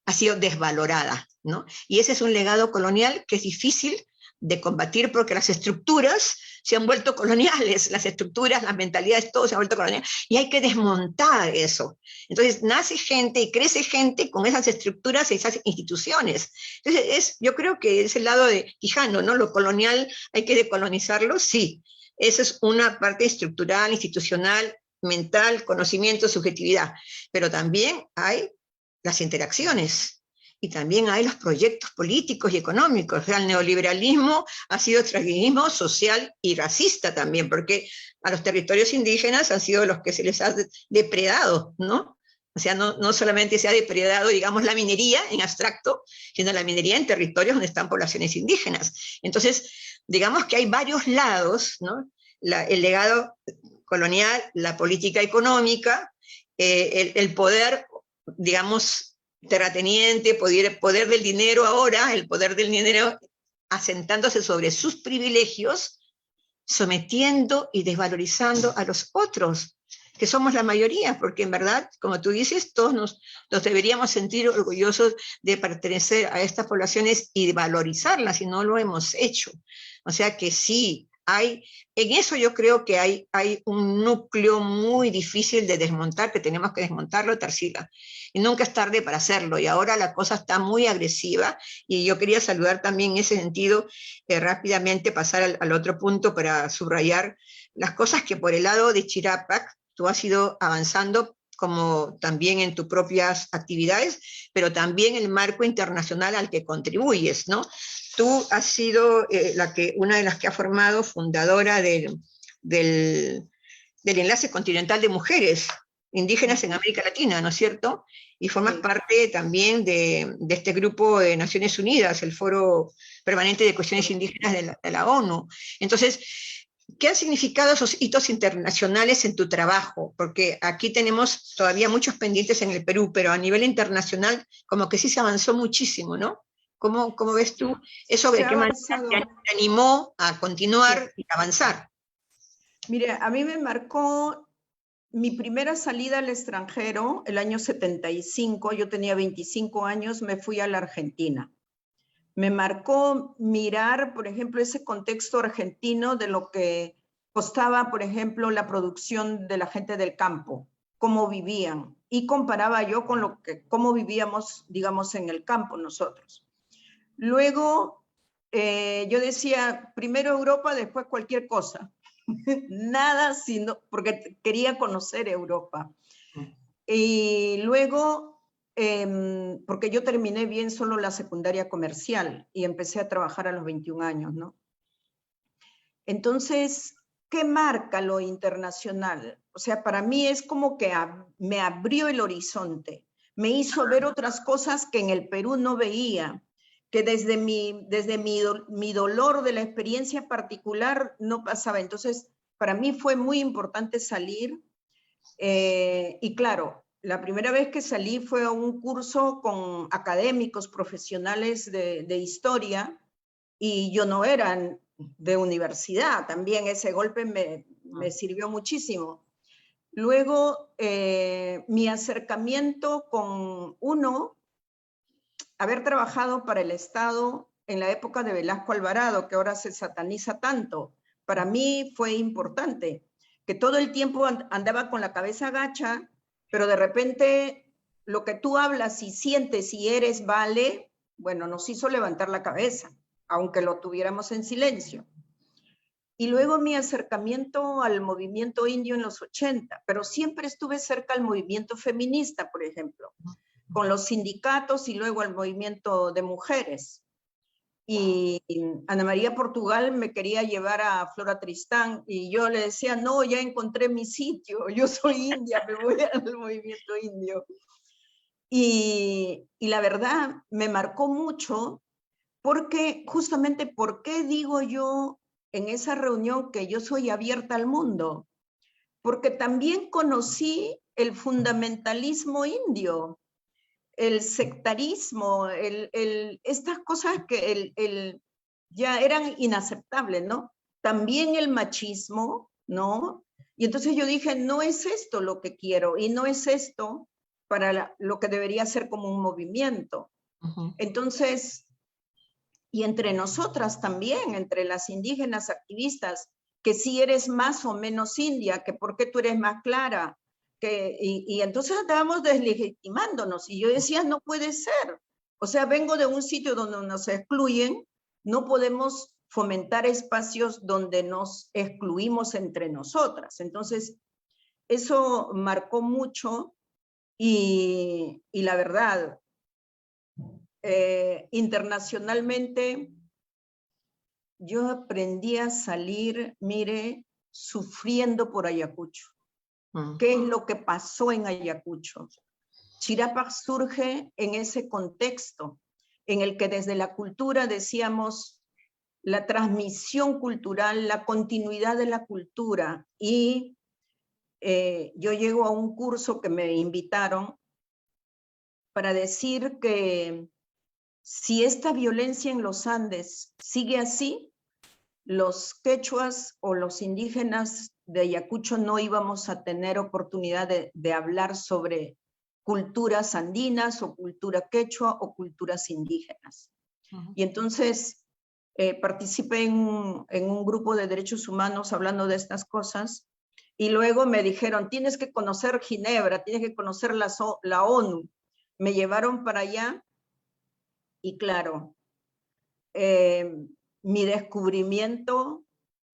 ha sido desvalorada, ¿no? Y ese es un legado colonial que es difícil de combatir porque las estructuras se han vuelto coloniales, las estructuras, las mentalidades, todo se ha vuelto colonial, y hay que desmontar eso. Entonces nace gente y crece gente con esas estructuras y esas instituciones. Entonces yo creo que es el lado de Quijano, ¿no? Lo colonial hay que decolonizarlo, sí. Esa es una parte estructural, institucional, mental, conocimiento, subjetividad. Pero también hay las interacciones. Y también hay los proyectos políticos y económicos. O sea, el neoliberalismo ha sido extractivismo social y racista también, porque a los territorios indígenas han sido los que se les ha depredado, ¿no? O sea, no solamente se ha depredado, digamos, la minería en abstracto, sino la minería en territorios donde están poblaciones indígenas. Entonces, digamos que hay varios lados, ¿no? El legado colonial, la política económica, el poder, digamos, terrateniente, poder del dinero ahora, el poder del dinero asentándose sobre sus privilegios, sometiendo y desvalorizando a los otros, que somos la mayoría, porque en verdad, como tú dices, todos nos deberíamos sentir orgullosos de pertenecer a estas poblaciones y de valorizarlas, y no lo hemos hecho. O sea que sí, en eso yo creo que hay un núcleo muy difícil de desmontar, que tenemos que desmontarlo, Tarsila. Y nunca es tarde para hacerlo, y ahora la cosa está muy agresiva, y yo quería saludar también en ese sentido, rápidamente pasar al otro punto para subrayar las cosas que por el lado de Chirapac tú has ido avanzando, como también en tus propias actividades, pero también el marco internacional al que contribuyes, ¿no? Tú has sido una de las que ha formado fundadora del Enlace Continental de Mujeres Indígenas en América Latina, ¿no es cierto? Y formas parte también de este grupo de Naciones Unidas, el Foro Permanente de Cuestiones Indígenas de la ONU. Entonces, ¿Qué han significado esos hitos internacionales en tu trabajo? Porque aquí tenemos todavía muchos pendientes en el Perú, pero a nivel internacional como que sí se avanzó muchísimo, ¿no? ¿Cómo ves tú eso? Se ¿De ha qué manera avanzado. te animó a continuar Sí. y avanzar? Mire, a mí me marcó mi primera salida al extranjero, el año 75, yo tenía 25 años, me fui a la Argentina. Me marcó mirar, por ejemplo, ese contexto argentino de lo que costaba, por ejemplo, la producción de la gente del campo, cómo vivían, y comparaba yo con cómo vivíamos, digamos, en el campo nosotros. Luego, yo decía, primero Europa, después cualquier cosa. Nada, sino, porque quería conocer Europa. Y luego, porque yo terminé bien solo la secundaria comercial y empecé a trabajar a los 21 años, ¿no? Entonces, ¿qué marca lo internacional? O sea, para mí es como que me abrió el horizonte, me hizo ver otras cosas que en el Perú no veía, que desde mi dolor de la experiencia particular no pasaba. Entonces, para mí fue muy importante salir. Y claro, la primera vez que salí fue a un curso con académicos profesionales de historia, y yo no era de universidad. También ese golpe me sirvió muchísimo. Luego, mi acercamiento con haber trabajado para el Estado en la época de Velasco Alvarado, que ahora se sataniza tanto, para mí fue importante, que todo el tiempo andaba con la cabeza gacha, pero de repente lo que tú hablas y sientes y eres vale, bueno, nos hizo levantar la cabeza, aunque lo tuviéramos en silencio. Y luego mi acercamiento al movimiento indio en los 80, pero siempre estuve cerca al movimiento feminista, por ejemplo, con los sindicatos y luego al movimiento de mujeres. Y Ana María Portugal me quería llevar a Flora Tristán y yo le decía, no, ya encontré mi sitio, yo soy india, me voy al movimiento indio. Y la verdad me marcó mucho porque justamente, ¿por qué digo yo en esa reunión que yo soy abierta al mundo? Porque también conocí el fundamentalismo indio, el sectarismo, estas cosas que ya eran inaceptables, ¿no? También el machismo, ¿no? Y entonces yo dije, no es esto lo que quiero y no es esto para lo que debería ser como un movimiento. Entonces, y entre nosotras también, entre las indígenas activistas, que si eres más o menos india, que por qué tú eres más clara, y entonces estábamos deslegitimándonos, y yo decía, no puede ser. O sea, vengo de un sitio donde nos excluyen, no podemos fomentar espacios donde nos excluimos entre nosotras. Entonces, eso marcó mucho, y la verdad, internacionalmente, yo aprendí a salir, mire, sufriendo por Ayacucho. ¿Qué es lo que pasó en Ayacucho? Chirapa surge en ese contexto, en el que desde la cultura decíamos la transmisión cultural, la continuidad de la cultura, y yo llego a un curso que me invitaron para decir que si esta violencia en los Andes sigue así, los quechuas o los indígenas de Ayacucho no íbamos a tener oportunidad de hablar sobre culturas andinas o cultura quechua o culturas indígenas. Y entonces participé en un grupo de derechos humanos hablando de estas cosas, y luego me dijeron, tienes que conocer Ginebra, tienes que conocer la ONU. Me llevaron para allá y claro, mi descubrimiento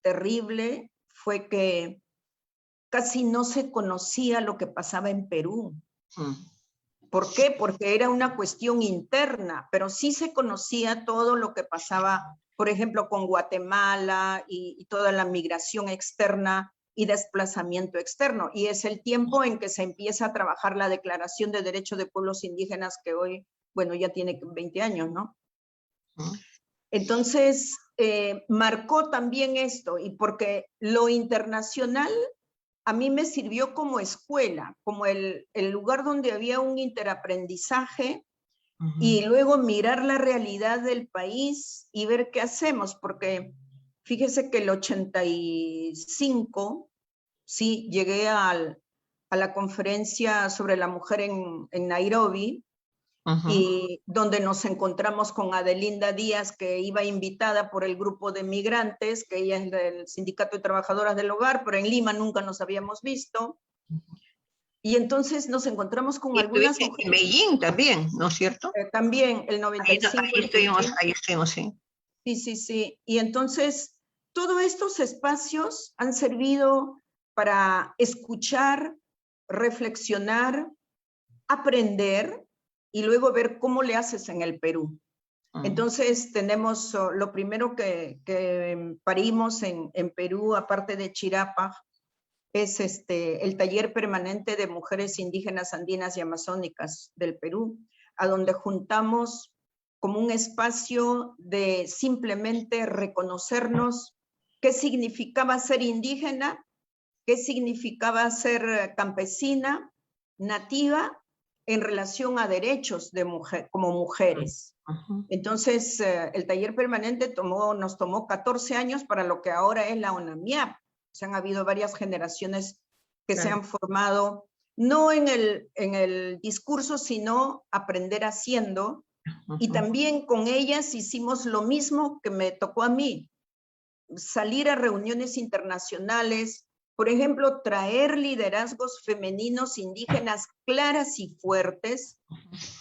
terrible fue que casi no se conocía lo que pasaba en Perú. ¿Por qué? Porque era una cuestión interna, pero sí se conocía todo lo que pasaba, por ejemplo, con Guatemala y toda la migración externa y desplazamiento externo. Y es el tiempo en que se empieza a trabajar la Declaración de Derechos de Pueblos Indígenas, que hoy, bueno, ya tiene 20 años, ¿no? Entonces, marcó también esto, y porque lo internacional a mí me sirvió como escuela, como el lugar donde había un interaprendizaje, y luego mirar la realidad del país y ver qué hacemos, porque fíjese que el 85, sí, llegué a la conferencia sobre la mujer en Nairobi, y donde nos encontramos con Adelinda Díaz, que iba invitada por el grupo de migrantes, que ella es del Sindicato de Trabajadoras del Hogar, pero en Lima nunca nos habíamos visto. Y entonces nos encontramos con algunas mujeres. En Beijing también, ¿no es cierto? También, el 95. Ahí estuvimos, sí. Sí, sí, sí. Y entonces, todos estos espacios han servido para escuchar, reflexionar, aprender, y luego ver cómo le haces en el Perú. Entonces tenemos lo primero que parimos en Perú, aparte de Chirapa, es el taller permanente de mujeres indígenas andinas y amazónicas del Perú, a donde juntamos como un espacio de simplemente reconocernos qué significaba ser indígena, qué significaba ser campesina, nativa, en relación a derechos de mujer, como mujeres. Entonces, el taller permanente nos tomó 14 años para lo que ahora es la UNAMIAP. O sea, han habido varias generaciones que se han formado, no en el discurso, sino aprender haciendo. Y también con ellas hicimos lo mismo que me tocó a mí, salir a reuniones internacionales, por ejemplo, traer liderazgos femeninos indígenas claras y fuertes,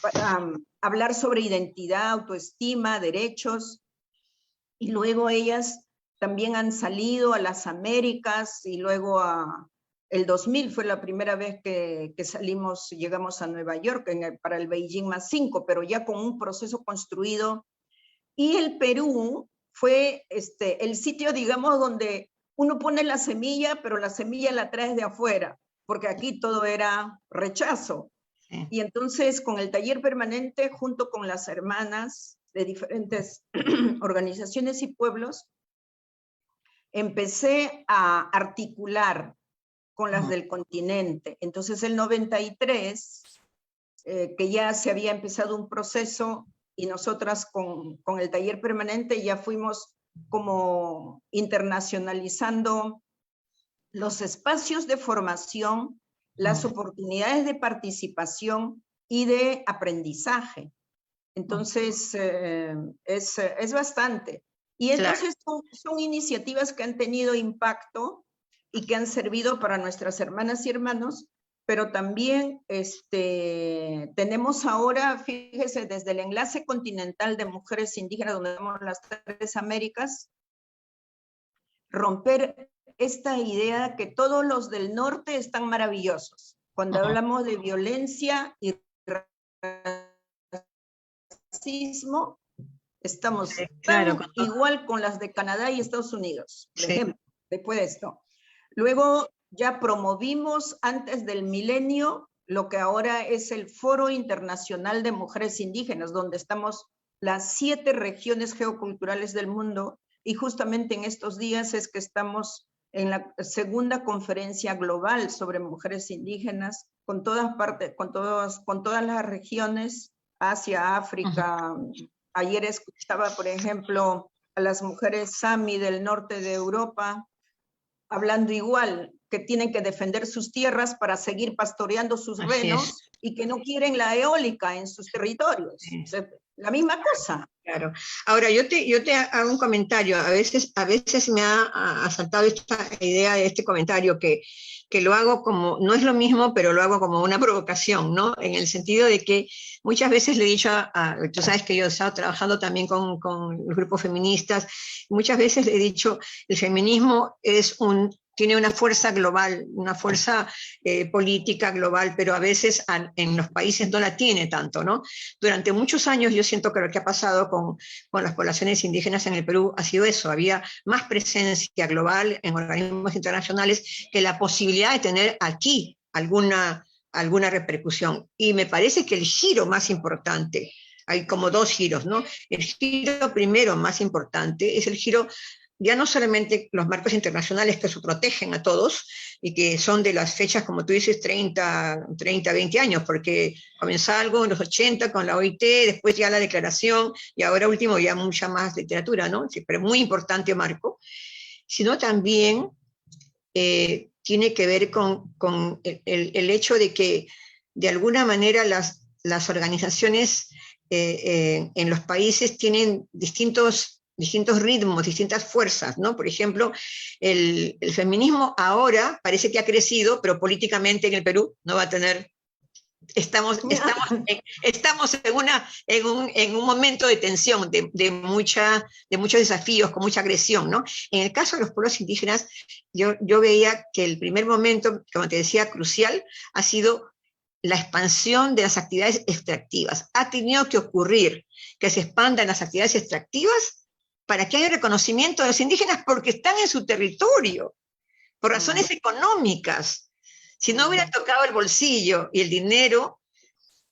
para hablar sobre identidad, autoestima, derechos, y luego ellas también han salido a las Américas, y luego el 2000 fue la primera vez que llegamos a Nueva York para el Beijing +5, pero ya con un proceso construido. Y el Perú fue el sitio, digamos, donde uno pone la semilla, pero la semilla la traes de afuera, porque aquí todo era rechazo. Sí. Y entonces con el taller permanente, junto con las hermanas de diferentes organizaciones y pueblos, empecé a articular con las del continente. Entonces el 93, que ya se había empezado un proceso, y nosotras con el taller permanente ya fuimos como internacionalizando los espacios de formación, las oportunidades de participación y de aprendizaje. Entonces, es bastante. Y entonces son iniciativas que han tenido impacto y que han servido para nuestras hermanas y hermanos, pero también tenemos ahora, fíjese, desde el Enlace Continental de Mujeres Indígenas, donde tenemos las 3 Américas, romper esta idea que todos los del norte están maravillosos. Cuando hablamos de violencia y racismo, estamos igual con las de Canadá y Estados Unidos, por ejemplo, después de esto. Luego ya promovimos antes del milenio lo que ahora es el Foro Internacional de Mujeres Indígenas, donde estamos las 7 regiones geoculturales del mundo, y justamente en estos días es que estamos en la segunda conferencia global sobre mujeres indígenas, con todas partes, con todas las regiones, Asia, África. Ayer escuchaba, por ejemplo, a las mujeres Sami del norte de Europa, hablando igual, que tienen que defender sus tierras para seguir pastoreando sus renos, y que no quieren la eólica en sus territorios. O sea, la misma cosa. Claro. Ahora, yo te hago un comentario. A veces me ha asaltado esta idea de este comentario, que lo hago como, no es lo mismo, pero lo hago como una provocación, ¿no? En el sentido de que muchas veces le he dicho tú sabes que yo he estado trabajando también con los grupos feministas, muchas veces le he dicho, el feminismo tiene una fuerza global, una fuerza política global, pero a veces en los países no la tiene tanto, ¿no? Durante muchos años yo siento que lo que ha pasado con las poblaciones indígenas en el Perú ha sido eso, había más presencia global en organismos internacionales que la posibilidad de tener aquí alguna repercusión. Y me parece que el giro más importante hay como dos giros, ¿no? El giro primero, más importante, es el giro ya no solamente los marcos internacionales que protegen a todos y que son de las fechas, como tú dices, 30, 20 años, porque comenzó algo en los 80 con la OIT, después ya la declaración y ahora último ya mucha más literatura, ¿no? Sí, pero muy importante marco, sino también tiene que ver con el hecho de que de alguna manera las organizaciones en los países tienen distintos ritmos, distintas fuerzas, ¿no? Por ejemplo, el feminismo ahora parece que ha crecido, pero políticamente en el Perú no va a tener... Estamos en un momento de tensión, de muchos desafíos, con mucha agresión, ¿no? En el caso de los pueblos indígenas, yo veía que el primer momento, como te decía, crucial, ha sido la expansión de las actividades extractivas. Ha tenido que ocurrir que se expandan las actividades extractivas para que haya reconocimiento de los indígenas porque están en su territorio, por razones económicas. Si no hubiera tocado el bolsillo y el dinero,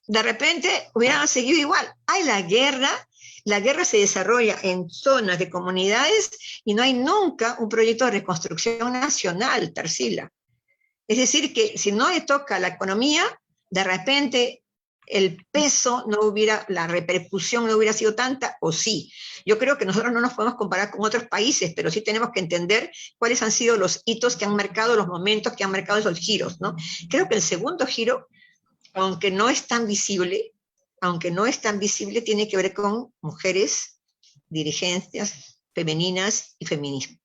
de repente hubieran seguido igual. Hay la guerra se desarrolla en zonas de comunidades y no hay nunca un proyecto de reconstrucción nacional, Tarsila. Es decir, que si no le toca la economía, de repente el peso no hubiera, la repercusión no hubiera sido tanta, o sí. Yo creo que nosotros no nos podemos comparar con otros países, pero sí tenemos que entender cuáles han sido los hitos que han marcado, los momentos que han marcado esos giros, ¿no? Creo que el segundo giro, aunque no es tan visible, tiene que ver con mujeres, dirigencias femeninas y feminismo.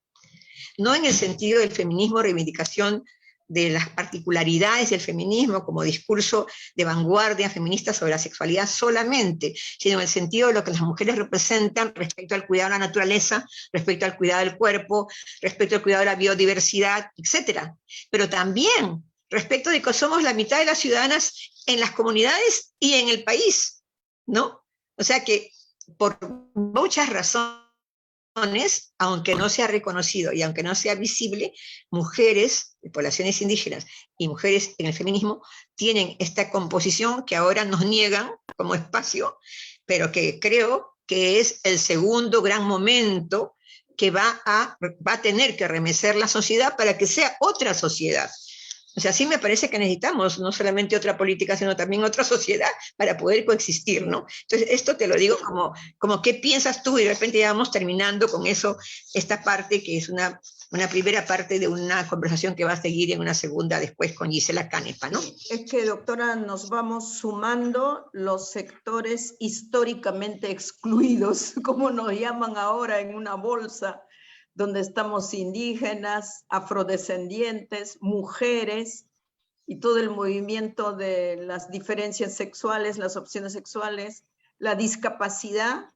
No en el sentido del feminismo reivindicación de las particularidades del feminismo como discurso de vanguardia feminista sobre la sexualidad solamente, sino en el sentido de lo que las mujeres representan respecto al cuidado de la naturaleza, respecto al cuidado del cuerpo, respecto al cuidado de la biodiversidad, etc. Pero también respecto de que somos la mitad de las ciudadanas en las comunidades y en el país, ¿no? O sea que por muchas razones, aunque no sea reconocido y aunque no sea visible, mujeres de poblaciones indígenas y mujeres en el feminismo tienen esta composición que ahora nos niegan como espacio, pero que creo que es el segundo gran momento que va a tener que remecer la sociedad para que sea otra sociedad. O sea, sí me parece que necesitamos no solamente otra política, sino también otra sociedad para poder coexistir, ¿no? Entonces, esto te lo digo como qué piensas tú, y de repente ya vamos terminando con eso, esta parte que es una primera parte de una conversación que va a seguir en una segunda después con Gisela Canepa, ¿no? Es que, doctora, nos vamos sumando los sectores históricamente excluidos, como nos llaman ahora en una bolsa, donde estamos indígenas, afrodescendientes, mujeres, y todo el movimiento de las diferencias sexuales, las opciones sexuales, la discapacidad,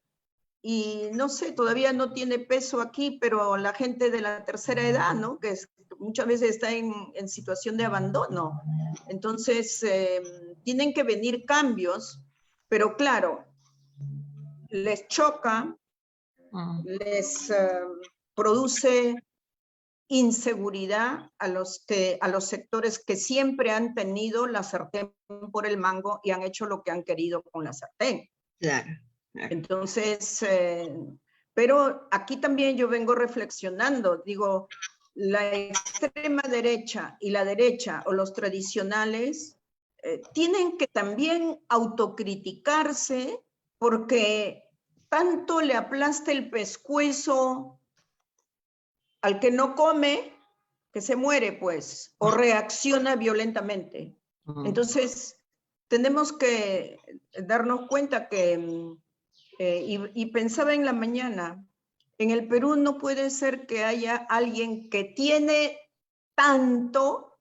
y no sé, todavía no tiene peso aquí, pero la gente de la tercera edad, ¿no? Que muchas veces está en situación de abandono. Entonces, tienen que venir cambios, pero claro, les choca, les produce inseguridad a los sectores que siempre han tenido la sartén por el mango y han hecho lo que han querido con la sartén. Claro. Entonces, pero aquí también yo vengo reflexionando, digo, la extrema derecha y la derecha o los tradicionales tienen que también autocriticarse porque tanto le aplasta el pescuezo al que no come, que se muere, pues, o reacciona violentamente. Entonces, tenemos que darnos cuenta que, y pensaba en la mañana, en el Perú no puede ser que haya alguien que tiene tanto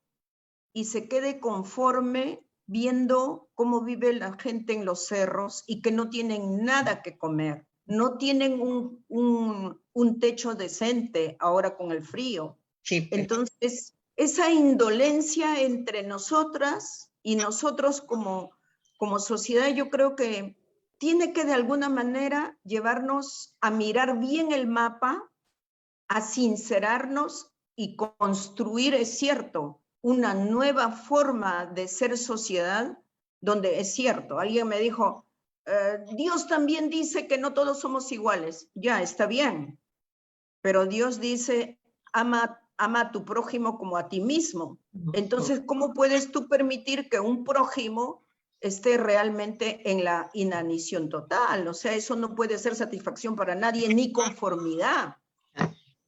y se quede conforme viendo cómo vive la gente en los cerros y que no tienen nada que comer. No tienen un techo decente ahora con el frío. Sí. Entonces, esa indolencia entre nosotras y nosotros como sociedad, yo creo que tiene que de alguna manera llevarnos a mirar bien el mapa, a sincerarnos y construir, es cierto, una nueva forma de ser sociedad, donde es cierto, alguien me dijo, Dios también dice que no todos somos iguales. Ya, está bien. Pero Dios dice, ama a tu prójimo como a ti mismo. Entonces, ¿cómo puedes tú permitir que un prójimo esté realmente en la inanición total? O sea, eso no puede ser satisfacción para nadie ni conformidad.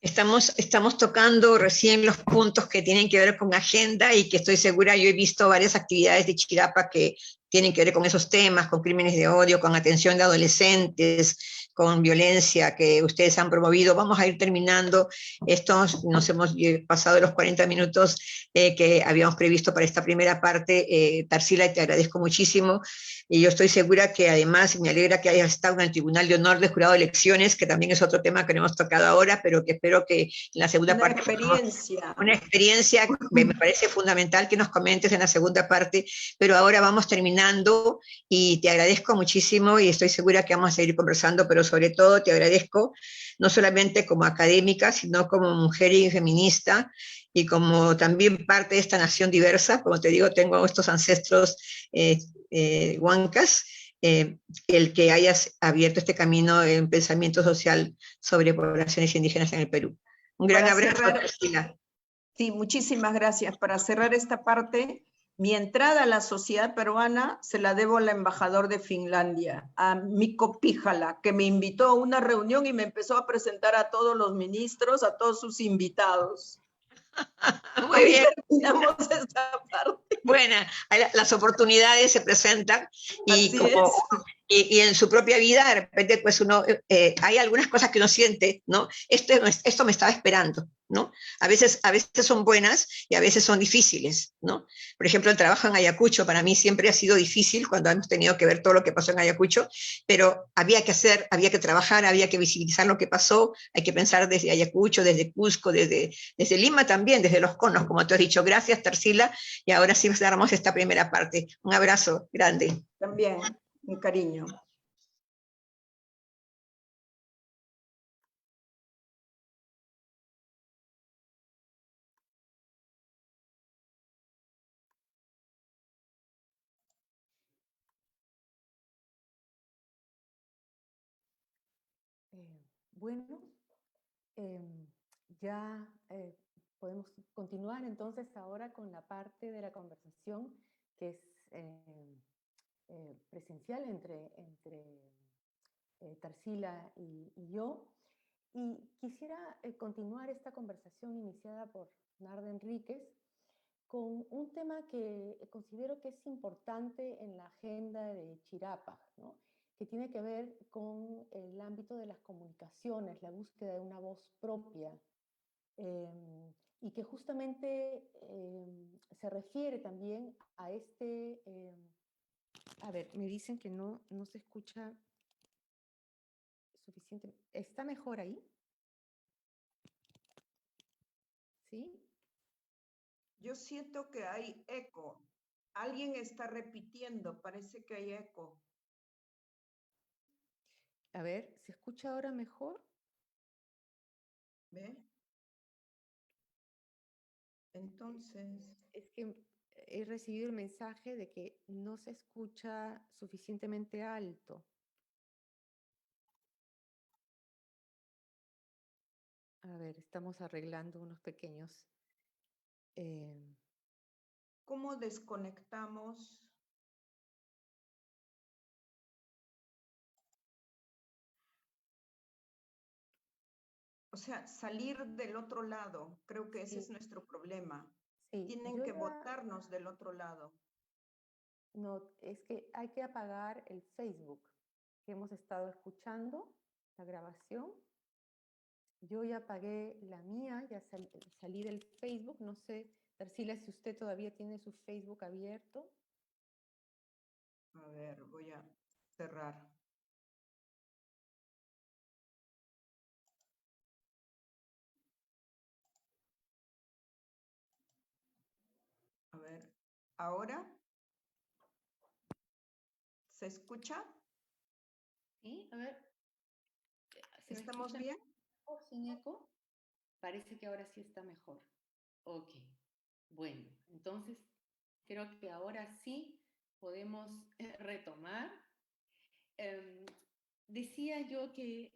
Estamos tocando recién los puntos que tienen que ver con agenda y que estoy segura, yo he visto varias actividades de Chirapa que tienen que ver con esos temas, con crímenes de odio, con atención de adolescentes, con violencia que ustedes han promovido. Vamos a ir terminando. Nos hemos pasado los 40 minutos que habíamos previsto para esta primera parte. Tarsila, te agradezco muchísimo. Y yo estoy segura que además me alegra que hayas estado en el Tribunal de Honor de Jurado de Elecciones, que también es otro tema que no hemos tocado ahora, pero que espero que en la segunda parte... Una experiencia, me parece fundamental que nos comentes en la segunda parte, pero ahora vamos terminando y te agradezco muchísimo y estoy segura que vamos a seguir conversando, pero sobre todo te agradezco no solamente como académica, sino como mujer y feminista y como también parte de esta nación diversa. Como te digo, tengo estos ancestros huancas, el que hayas abierto este camino en pensamiento social sobre poblaciones indígenas en el Perú. Un gran abrazo, Priscila. Sí, muchísimas gracias. Para cerrar esta parte, mi entrada a la sociedad peruana se la debo al embajador de Finlandia, a Mikko Pihala, que me invitó a una reunión y me empezó a presentar a todos los ministros, a todos sus invitados. Muy bien. Terminamos esta parte. Bueno, las oportunidades se presentan y en su propia vida, de repente, pues uno, hay algunas cosas que uno siente, ¿no? Esto me estaba esperando, ¿no? A veces son buenas y a veces son difíciles, ¿no? Por ejemplo, el trabajo en Ayacucho para mí siempre ha sido difícil cuando hemos tenido que ver todo lo que pasó en Ayacucho, pero había que hacer, había que trabajar, había que visibilizar lo que pasó, hay que pensar desde Ayacucho, desde Cusco, desde Lima también, desde Los Conos, como tú has dicho. Gracias, Tarsila, y ahora sí cerramos esta primera parte. Un abrazo grande. También, un cariño. Bueno, ya podemos continuar entonces ahora con la parte de la conversación que es presencial entre Tarsila y yo. Y quisiera continuar esta conversación iniciada por Narda Enríquez con un tema que considero que es importante en la agenda de Chirapa, ¿no? Que tiene que ver con el ámbito de las comunicaciones, la búsqueda de una voz propia, y que justamente se refiere también a este... a ver, me dicen que no se escucha suficiente. ¿Está mejor ahí? ¿Sí? Yo siento que hay eco. Alguien está repitiendo, parece que hay eco. A ver, ¿se escucha ahora mejor? ¿Ve? Entonces... Es que he recibido el mensaje de que no se escucha suficientemente alto. A ver, estamos arreglando unos pequeños... ¿Cómo desconectamos? O sea, salir del otro lado. Creo que ese es nuestro problema. Sí, tienen que botarnos del otro lado. No, es que hay que apagar el Facebook que hemos estado escuchando, la grabación. Yo ya apagué la mía, ya salí del Facebook. No sé, Tarsila, si usted todavía tiene su Facebook abierto. A ver, voy a cerrar. A ver, ¿ahora? ¿Se escucha? Sí, a ver. ¿Estamos bien? ¿Sin eco? Parece que ahora sí está mejor. Ok, bueno, entonces creo que ahora sí podemos retomar. Decía yo que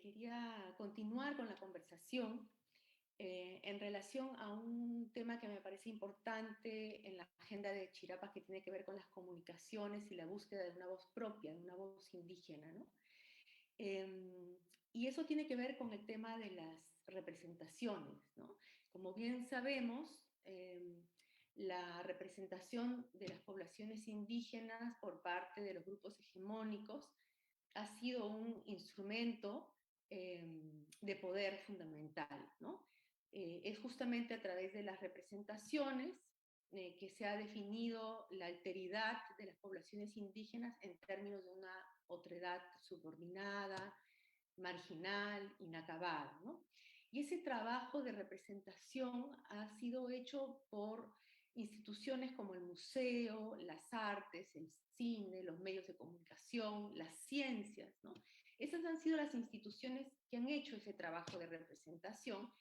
quería continuar con la conversación en relación a un tema que me parece importante en la agenda de Chirapas, que tiene que ver con las comunicaciones y la búsqueda de una voz propia, de una voz indígena, ¿no? Y eso tiene que ver con el tema de las representaciones, ¿no? Como bien sabemos, la representación de las poblaciones indígenas por parte de los grupos hegemónicos ha sido un instrumento de poder fundamental, ¿no? Es justamente a través de las representaciones que se ha definido la alteridad de las poblaciones indígenas en términos de una otredad subordinada, marginal, inacabada, ¿no? Y ese trabajo de representación ha sido hecho por instituciones como el museo, las artes, el cine, los medios de comunicación, las ciencias, ¿no? Esas han sido las instituciones que han hecho ese trabajo de representación,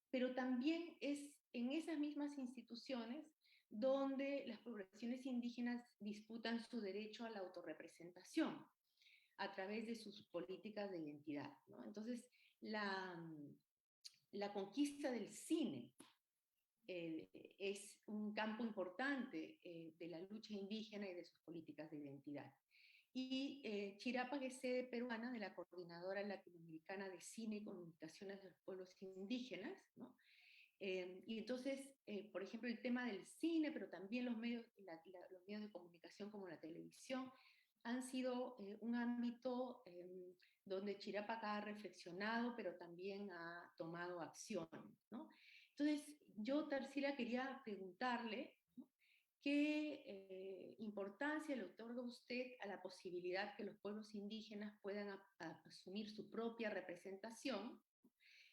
pero también es en esas mismas instituciones donde las poblaciones indígenas disputan su derecho a la autorrepresentación a través de sus políticas de identidad, ¿no? Entonces, la conquista del cine es un campo importante de la lucha indígena y de sus políticas de identidad. Y Chirapas es sede peruana de la Coordinadora Latinoamericana de Cine y Comunicaciones de los Pueblos Indígenas, ¿no? Y entonces, por ejemplo, el tema del cine, pero también los medios de comunicación como la televisión, han sido un ámbito donde Chirapas ha reflexionado, pero también ha tomado acciones, ¿no? Entonces, yo, Tarsila, quería preguntarle, ¿no?, qué importancia le otorga usted a la posibilidad que los pueblos indígenas puedan asumir su propia representación,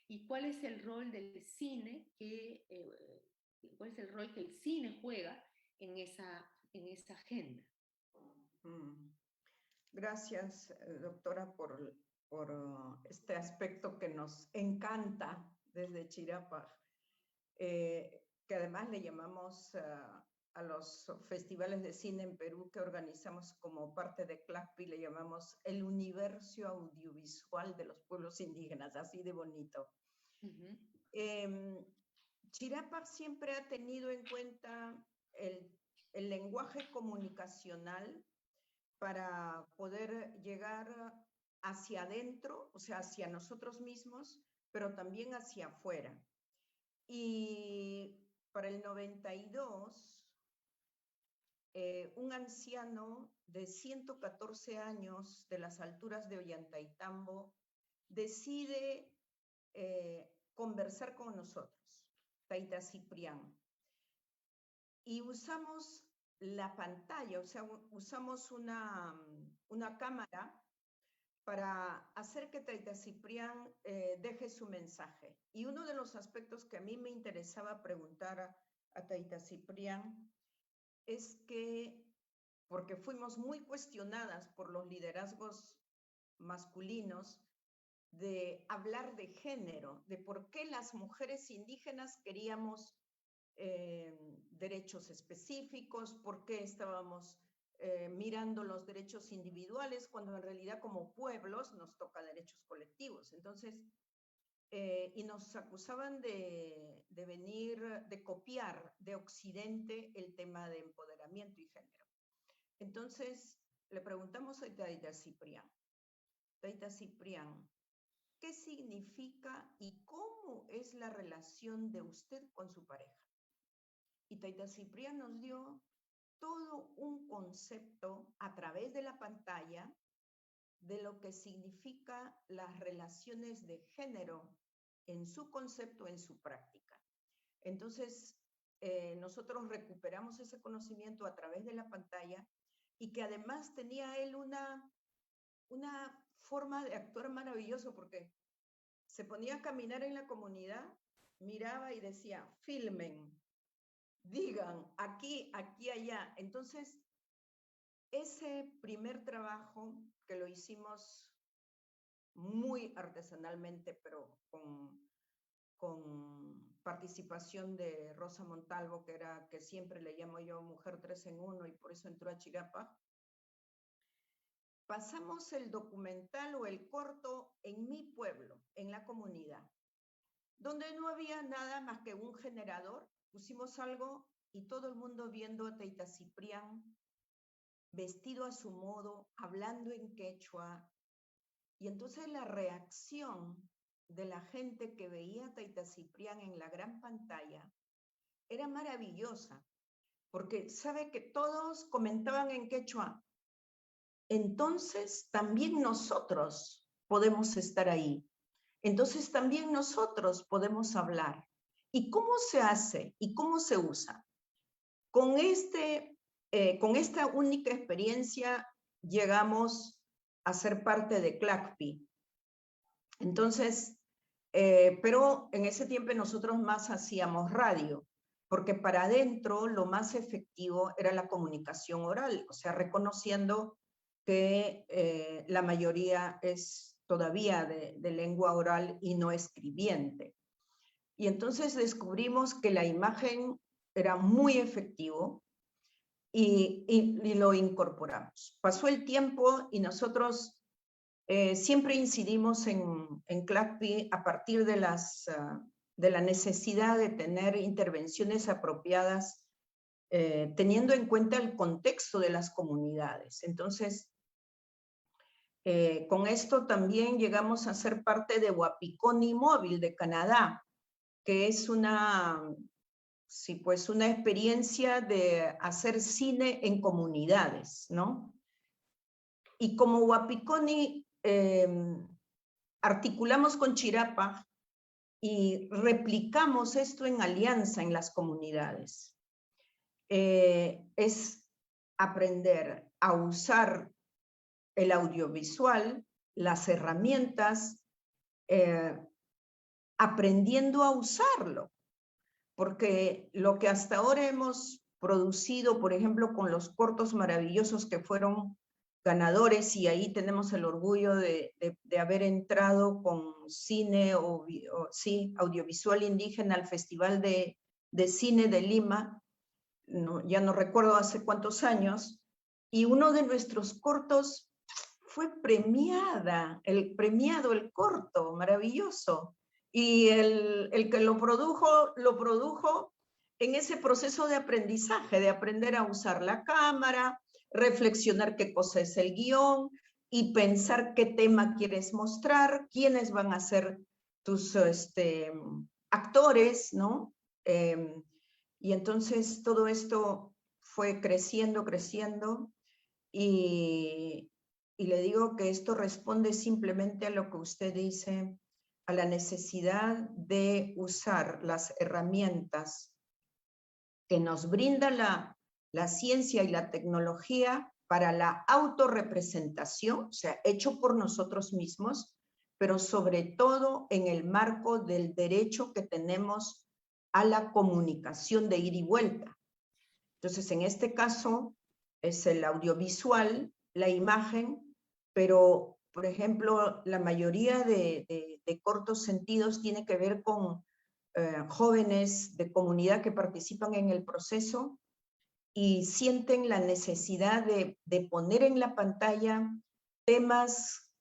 y cuál es el rol del cine cuál es el rol que el cine juega en esa agenda. Gracias, doctora, por este aspecto que nos encanta desde Chirapa, que además le llamamos a los festivales de cine en Perú que organizamos como parte de CLACPI, le llamamos el universo audiovisual de los pueblos indígenas, así de bonito. Chirapa siempre ha tenido en cuenta el lenguaje comunicacional para poder llegar hacia adentro, o sea, hacia nosotros mismos, pero también hacia afuera. Y para el 92, un anciano de 114 años de las alturas de Ollantaytambo decide conversar con nosotros, Taita Ciprián. Y usamos la pantalla, o sea, usamos una cámara para hacer que Taita Ciprián deje su mensaje. Y uno de los aspectos que a mí me interesaba preguntar a Taita Ciprián es que, porque fuimos muy cuestionadas por los liderazgos masculinos, de hablar de género, de por qué las mujeres indígenas queríamos derechos específicos, por qué estábamos mirando los derechos individuales, cuando en realidad como pueblos nos toca derechos colectivos. Entonces, y nos acusaban de venir, de copiar de Occidente el tema de empoderamiento y género. Entonces, le preguntamos a Taita Ciprián, ¿qué significa y cómo es la relación de usted con su pareja? Y Taita Ciprián nos dio todo un concepto a través de la pantalla de lo que significa las relaciones de género en su concepto, en su práctica. Entonces, nosotros recuperamos ese conocimiento a través de la pantalla, y que además tenía él una forma de actuar maravilloso, porque se ponía a caminar en la comunidad, miraba y decía, filmen, digan, aquí, aquí, allá. Entonces, ese primer trabajo que lo hicimos muy artesanalmente, pero con participación de Rosa Montalvo, que siempre le llamo yo Mujer 3 en 1, y por eso entró a Chirapa, pasamos el documental o el corto en mi pueblo, en la comunidad, donde no había nada más que un generador. Pusimos algo y todo el mundo viendo a Tayta Ciprián vestido a su modo, hablando en quechua. Y entonces la reacción de la gente que veía a Tayta Ciprián en la gran pantalla era maravillosa, porque sabe que todos comentaban en quechua. Entonces también nosotros podemos estar ahí. Entonces también nosotros podemos hablar. ¿Y cómo se hace? ¿Y cómo se usa? Con esta única experiencia llegamos a ser parte de CLACPI. Entonces, pero en ese tiempo nosotros más hacíamos radio, porque para adentro lo más efectivo era la comunicación oral, o sea, reconociendo que la mayoría es todavía de lengua oral y no escribiente. Y entonces descubrimos que la imagen era muy efectivo y lo incorporamos. Pasó el tiempo y nosotros siempre incidimos en CLACPI a partir de la necesidad de tener intervenciones apropiadas, teniendo en cuenta el contexto de las comunidades. Entonces, con esto también llegamos a ser parte de Wapikoni Móvil de Canadá, que es una experiencia de hacer cine en comunidades, ¿no? Y como Wapikoni articulamos con Chirapa y replicamos esto en alianza en las comunidades. Es aprender a usar el audiovisual, las herramientas, aprendiendo a usarlo. Porque lo que hasta ahora hemos producido, por ejemplo, con los cortos maravillosos que fueron ganadores, y ahí tenemos el orgullo de haber entrado con cine audiovisual indígena al Festival de Cine de Lima, ya no recuerdo hace cuántos años, y uno de nuestros cortos fue premiado el corto, maravilloso. Y el que lo produjo en ese proceso de aprendizaje, de aprender a usar la cámara, reflexionar qué cosa es el guión y pensar qué tema quieres mostrar, quiénes van a ser tus actores, ¿no? Y entonces todo esto fue creciendo, y le digo que esto responde simplemente a lo que usted dice, a la necesidad de usar las herramientas que nos brinda la ciencia y la tecnología para la autorrepresentación, o sea, hecho por nosotros mismos, pero sobre todo en el marco del derecho que tenemos a la comunicación de ida y vuelta. Entonces, en este caso, es el audiovisual, la imagen, pero, por ejemplo, la mayoría de cortos sentidos tiene que ver con jóvenes de comunidad que participan en el proceso y sienten la necesidad de poner en la pantalla temas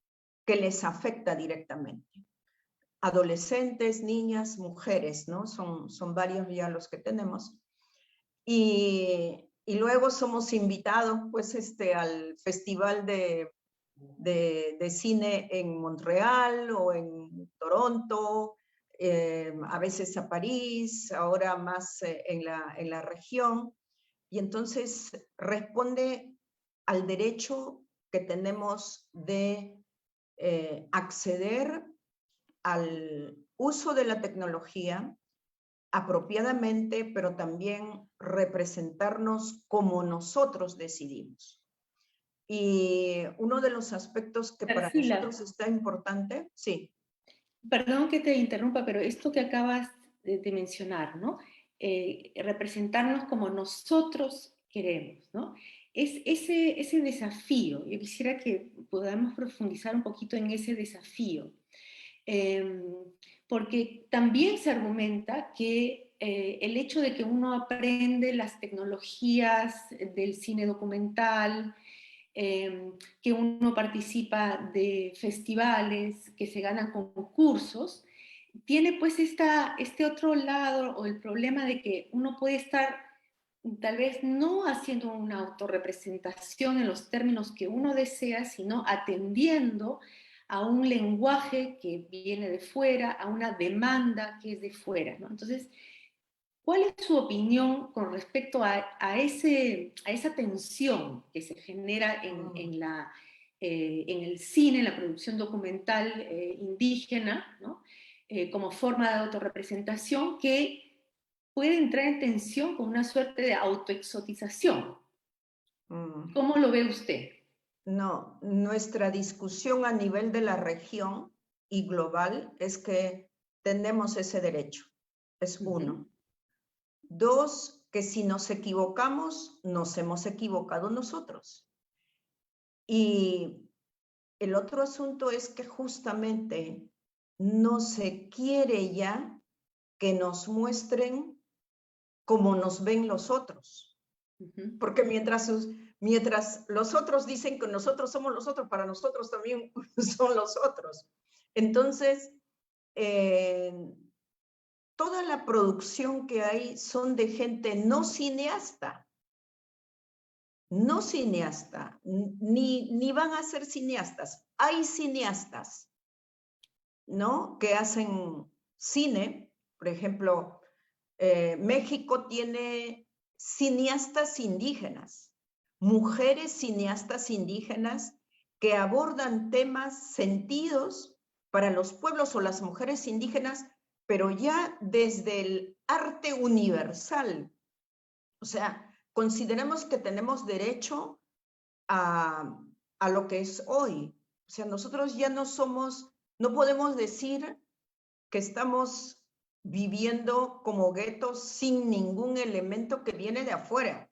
que les afecta directamente. Adolescentes, niñas, mujeres, ¿no? Son varios ya los que tenemos. Y luego somos invitados pues, al Festival de Cine en Montreal o en Toronto, a veces a París, ahora más en la región. Y entonces responde al derecho que tenemos de acceder al uso de la tecnología apropiadamente, pero también representarnos como nosotros decidimos. Y uno de los aspectos que para nosotros está importante, sí. Perdón que te interrumpa, pero esto que acabas de mencionar, ¿no? Representarnos como nosotros queremos, ¿no? Es ese desafío, yo quisiera que podamos profundizar un poquito en ese desafío, porque también se argumenta que el hecho de que uno aprende las tecnologías del cine documental que uno participa de festivales, que se ganan concursos, tiene pues este otro lado o el problema de que uno puede estar tal vez no haciendo una autorrepresentación en los términos que uno desea, sino atendiendo a un lenguaje que viene de fuera, a una demanda que es de fuera, ¿no? Entonces, ¿cuál es su opinión con respecto a esa tensión que se genera en el cine, en la producción documental indígena, ¿no? Como forma de autorrepresentación que puede entrar en tensión con una suerte de autoexotización? ¿Cómo lo ve usted? No, nuestra discusión a nivel de la región y global es que tenemos ese derecho, es uno. Dos, que si nos equivocamos, nos hemos equivocado nosotros. Y el otro asunto es que justamente no se quiere ya que nos muestren cómo nos ven los otros. Porque mientras los otros dicen que nosotros somos los otros, para nosotros también son los otros. Entonces, toda la producción que hay son de gente no cineasta, ni van a ser cineastas. Hay cineastas, ¿no? Que hacen cine. Por ejemplo, México tiene cineastas indígenas, mujeres cineastas indígenas que abordan temas sentidos para los pueblos o las mujeres indígenas, pero ya desde el arte universal. O sea, consideremos que tenemos derecho a lo que es hoy. O sea, nosotros ya no podemos decir que estamos viviendo como guetos sin ningún elemento que viene de afuera.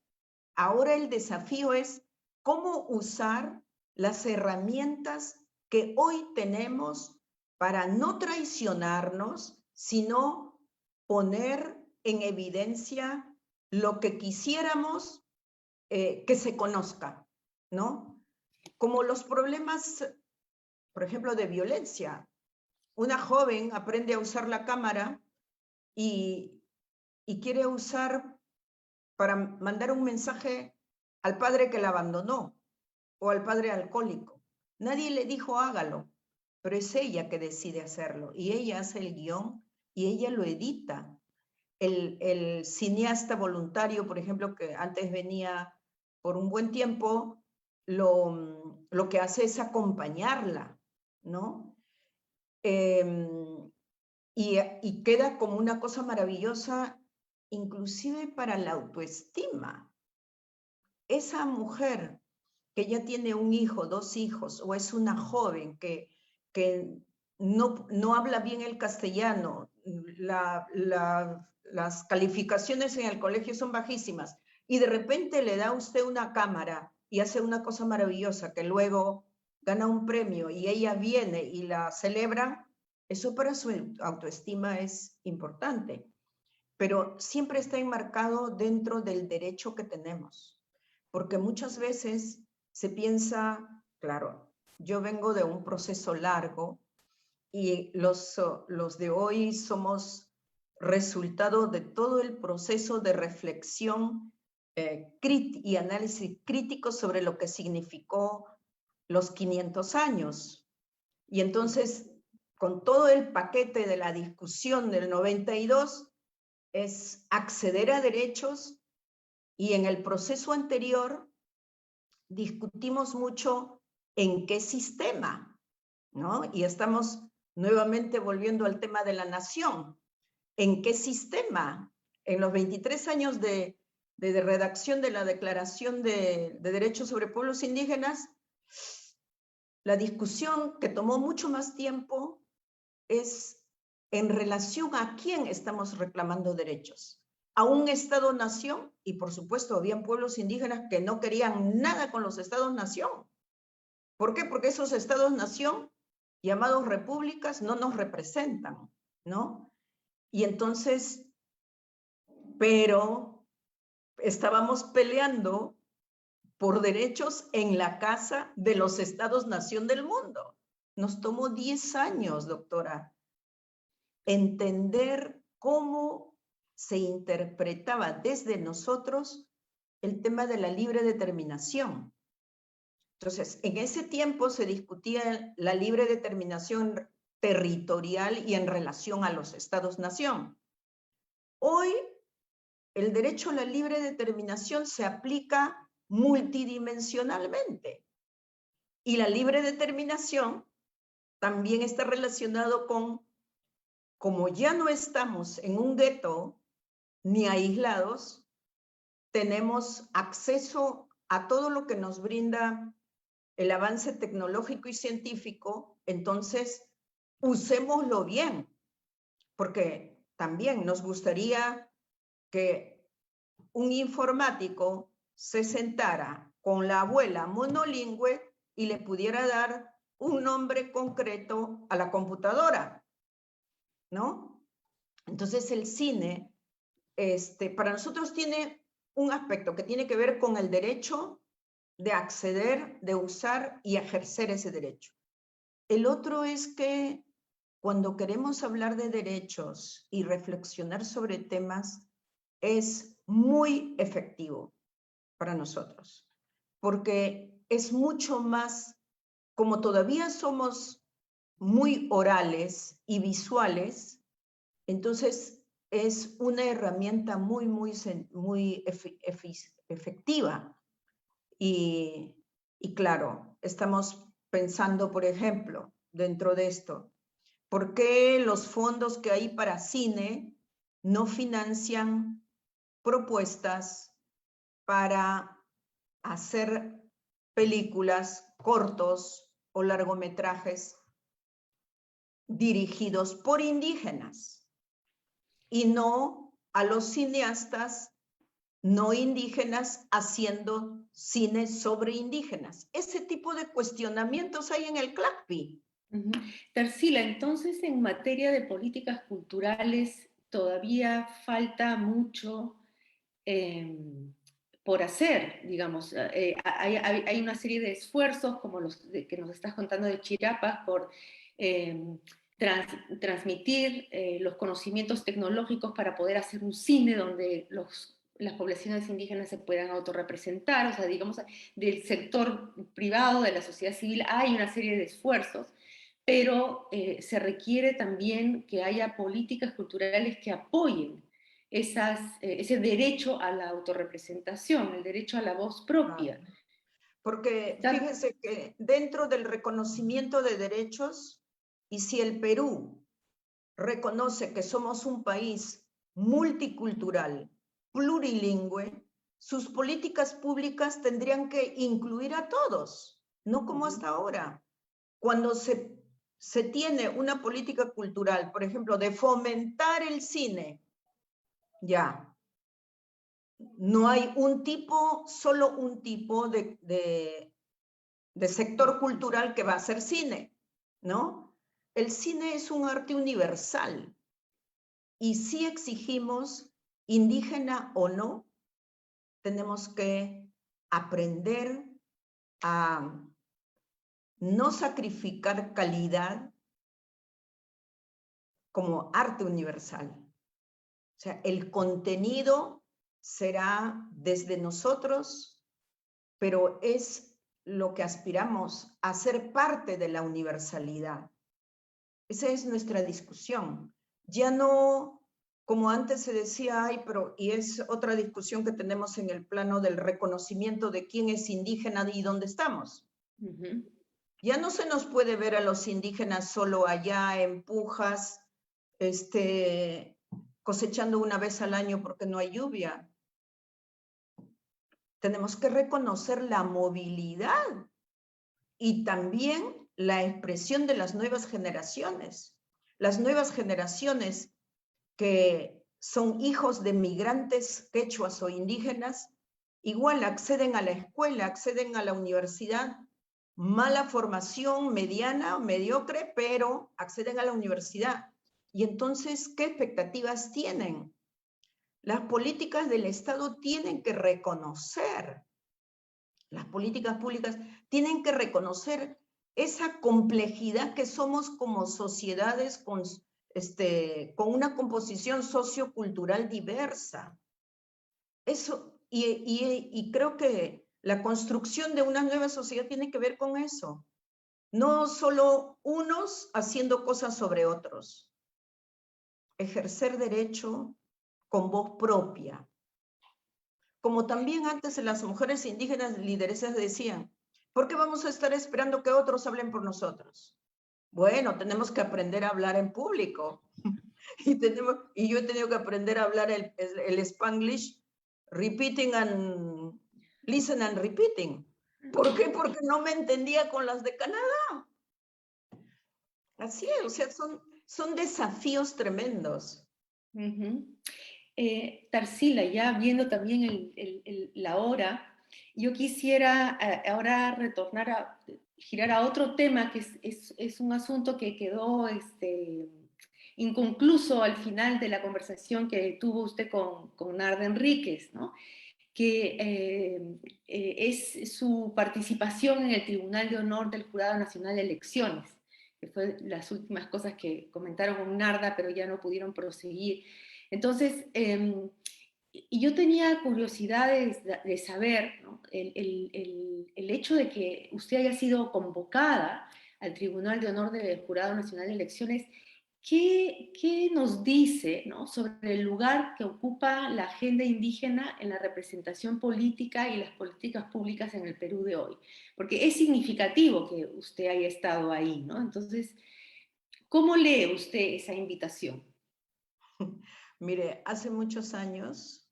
Ahora el desafío es cómo usar las herramientas que hoy tenemos para no traicionarnos, sino poner en evidencia lo que quisiéramos que se conozca, ¿no? Como los problemas, por ejemplo, de violencia. Una joven aprende a usar la cámara y quiere usar para mandar un mensaje al padre que la abandonó o al padre alcohólico. Nadie le dijo hágalo, pero es ella que decide hacerlo y ella hace el guión y ella lo edita. El cineasta voluntario, por ejemplo, que antes venía por un buen tiempo, lo que hace es acompañarla, ¿no? Y queda como una cosa maravillosa, inclusive para la autoestima. Esa mujer que ya tiene un hijo, 2 hijos, o es una joven que no habla bien el castellano, las calificaciones en el colegio son bajísimas, y de repente le da a usted una cámara y hace una cosa maravillosa, que luego gana un premio y ella viene y la celebran, eso para su autoestima es importante, pero siempre está enmarcado dentro del derecho que tenemos, porque muchas veces se piensa, claro, yo vengo de un proceso largo y los de hoy somos resultado de todo el proceso de reflexión y análisis crítico sobre lo que significó los 500 años. Y entonces, con todo el paquete de la discusión del 92, es acceder a derechos, y en el proceso anterior discutimos mucho en qué sistema, ¿no? Y estamos nuevamente volviendo al tema de la nación. ¿En qué sistema? En los 23 años de redacción de la Declaración de Derechos sobre Pueblos Indígenas, la discusión que tomó mucho más tiempo es en relación a quién estamos reclamando derechos. A un Estado-nación, y por supuesto habían pueblos indígenas que no querían nada con los Estados-nación. ¿Por qué? Porque esos Estados-nación, llamados repúblicas, no nos representan, ¿no? Y entonces, pero estábamos peleando por derechos en la Casa de los Estados-Nación del mundo. Nos tomó 10 años, doctora, entender cómo se interpretaba desde nosotros el tema de la libre determinación. Entonces, en ese tiempo se discutía la libre determinación territorial y en relación a los Estados-Nación. Hoy, el derecho a la libre determinación se aplica multidimensionalmente. Y la libre determinación también está relacionado con, como ya no estamos en un gueto ni aislados, tenemos acceso a todo lo que nos brinda el avance tecnológico y científico, entonces usémoslo bien, porque también nos gustaría que un informático se sentara con la abuela monolingüe y le pudiera dar un nombre concreto a la computadora, ¿no? Entonces el cine, para nosotros tiene un aspecto que tiene que ver con el derecho de acceder, de usar y ejercer ese derecho. El otro es que cuando queremos hablar de derechos y reflexionar sobre temas, es muy efectivo para nosotros, porque es mucho más, como todavía somos muy orales y visuales, entonces es una herramienta muy efectiva. Y claro, estamos pensando, por ejemplo, dentro de esto, ¿por qué los fondos que hay para cine no financian propuestas para hacer películas, cortos o largometrajes dirigidos por indígenas y no a los cineastas no indígenas haciendo cine sobre indígenas? Ese tipo de cuestionamientos hay en el CLACPI. Tarsila, entonces en materia de políticas culturales todavía falta mucho por hacer, digamos. Hay una serie de esfuerzos, como los que nos estás contando de Chiapas, por transmitir los conocimientos tecnológicos para poder hacer un cine donde las poblaciones indígenas se puedan autorrepresentar, o sea, digamos, del sector privado, de la sociedad civil, hay una serie de esfuerzos, pero se requiere también que haya políticas culturales que apoyen ese derecho a la autorrepresentación, el derecho a la voz propia. Porque fíjense que dentro del reconocimiento de derechos, y si el Perú reconoce que somos un país multicultural, plurilingüe, sus políticas públicas tendrían que incluir a todos, no como hasta ahora. Cuando se tiene una política cultural, por ejemplo, de fomentar el cine, ya, no hay solo un tipo de sector cultural que va a hacer cine, ¿no? El cine es un arte universal y si exigimos, indígena o no, tenemos que aprender a no sacrificar calidad como arte universal. O sea, el contenido será desde nosotros, pero es lo que aspiramos a ser parte de la universalidad. Esa es nuestra discusión. Ya no, como antes se decía, y es otra discusión que tenemos en el plano del reconocimiento de quién es indígena y dónde estamos. Ya no se nos puede ver a los indígenas solo allá en Pujas, cosechando una vez al año porque no hay lluvia. Tenemos que reconocer la movilidad y también la expresión de las nuevas generaciones. Las nuevas generaciones que son hijos de migrantes quechuas o indígenas, igual acceden a la escuela, acceden a la universidad, mala formación, mediana, mediocre, pero acceden a la universidad. Y entonces, ¿qué expectativas tienen? Las políticas del Estado tienen que reconocer Las políticas públicas tienen que reconocer esa complejidad que somos como sociedades con una composición sociocultural diversa. Eso, y creo que la construcción de una nueva sociedad tiene que ver con eso. No solo unos haciendo cosas sobre otros. Ejercer derecho con voz propia. Como también antes las mujeres indígenas lideresas decían, ¿por qué vamos a estar esperando que otros hablen por nosotros? Bueno, tenemos que aprender a hablar en público. y yo he tenido que aprender a hablar el Spanglish, repeating and listen and repeating. ¿Por qué? Porque no me entendía con las de Canadá. Así es, o sea, son desafíos tremendos. Tarsila, ya viendo también la hora, yo quisiera ahora girar a otro tema que es un asunto que quedó inconcluso al final de la conversación que tuvo usted con Narda Enríquez, ¿no? Que es su participación en el Tribunal de Honor del Jurado Nacional de Elecciones, que fue las últimas cosas que comentaron con Narda, pero ya no pudieron proseguir. Entonces, y yo tenía curiosidad de saber, ¿no? el hecho de que usted haya sido convocada al Tribunal de Honor del Jurado Nacional de Elecciones, ¿qué nos dice, ¿no? sobre el lugar que ocupa la agenda indígena en la representación política y las políticas públicas en el Perú de hoy? Porque es significativo que usted haya estado ahí, ¿no? Entonces, ¿cómo lee usted esa invitación? Mire, hace muchos años,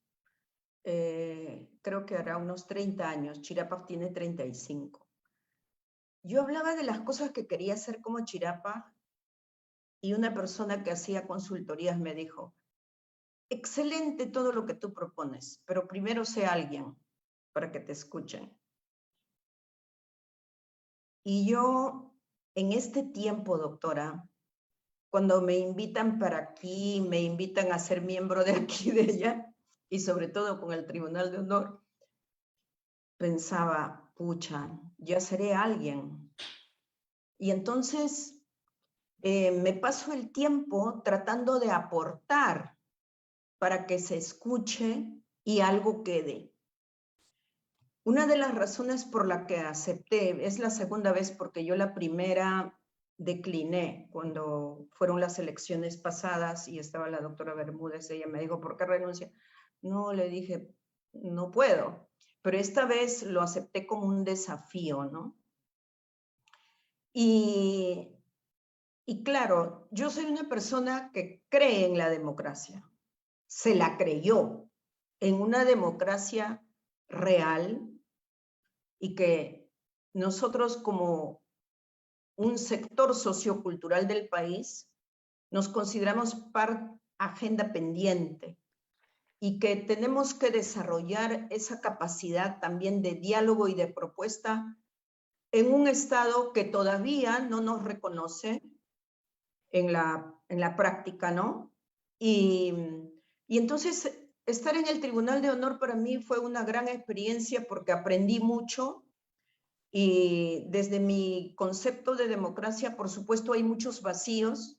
creo que hará unos 30 años, Chirapa tiene 35. Yo hablaba de las cosas que quería hacer como Chirapa y una persona que hacía consultorías me dijo, excelente todo lo que tú propones, pero primero sé alguien para que te escuchen. Y yo, en este tiempo, doctora, cuando me invitan para aquí, me invitan a ser miembro de aquí, de allá, y sobre todo con el Tribunal de Honor, pensaba, pucha, ya seré alguien. Y entonces me paso el tiempo tratando de aportar para que se escuche y algo quede. Una de las razones por la que acepté, es la segunda vez porque yo la primera decliné cuando fueron las elecciones pasadas y estaba la doctora Bermúdez, ella me dijo, ¿por qué renuncia? No, le dije, no puedo, pero esta vez lo acepté como un desafío, ¿no? Y claro, yo soy una persona que cree en la democracia, se la creyó en una democracia real y que nosotros como un sector sociocultural del país nos consideramos agenda pendiente y que tenemos que desarrollar esa capacidad también de diálogo y de propuesta en un Estado que todavía no nos reconoce en la práctica, ¿no? Y entonces estar en el Tribunal de Honor para mí fue una gran experiencia porque aprendí mucho y desde mi concepto de democracia, por supuesto, hay muchos vacíos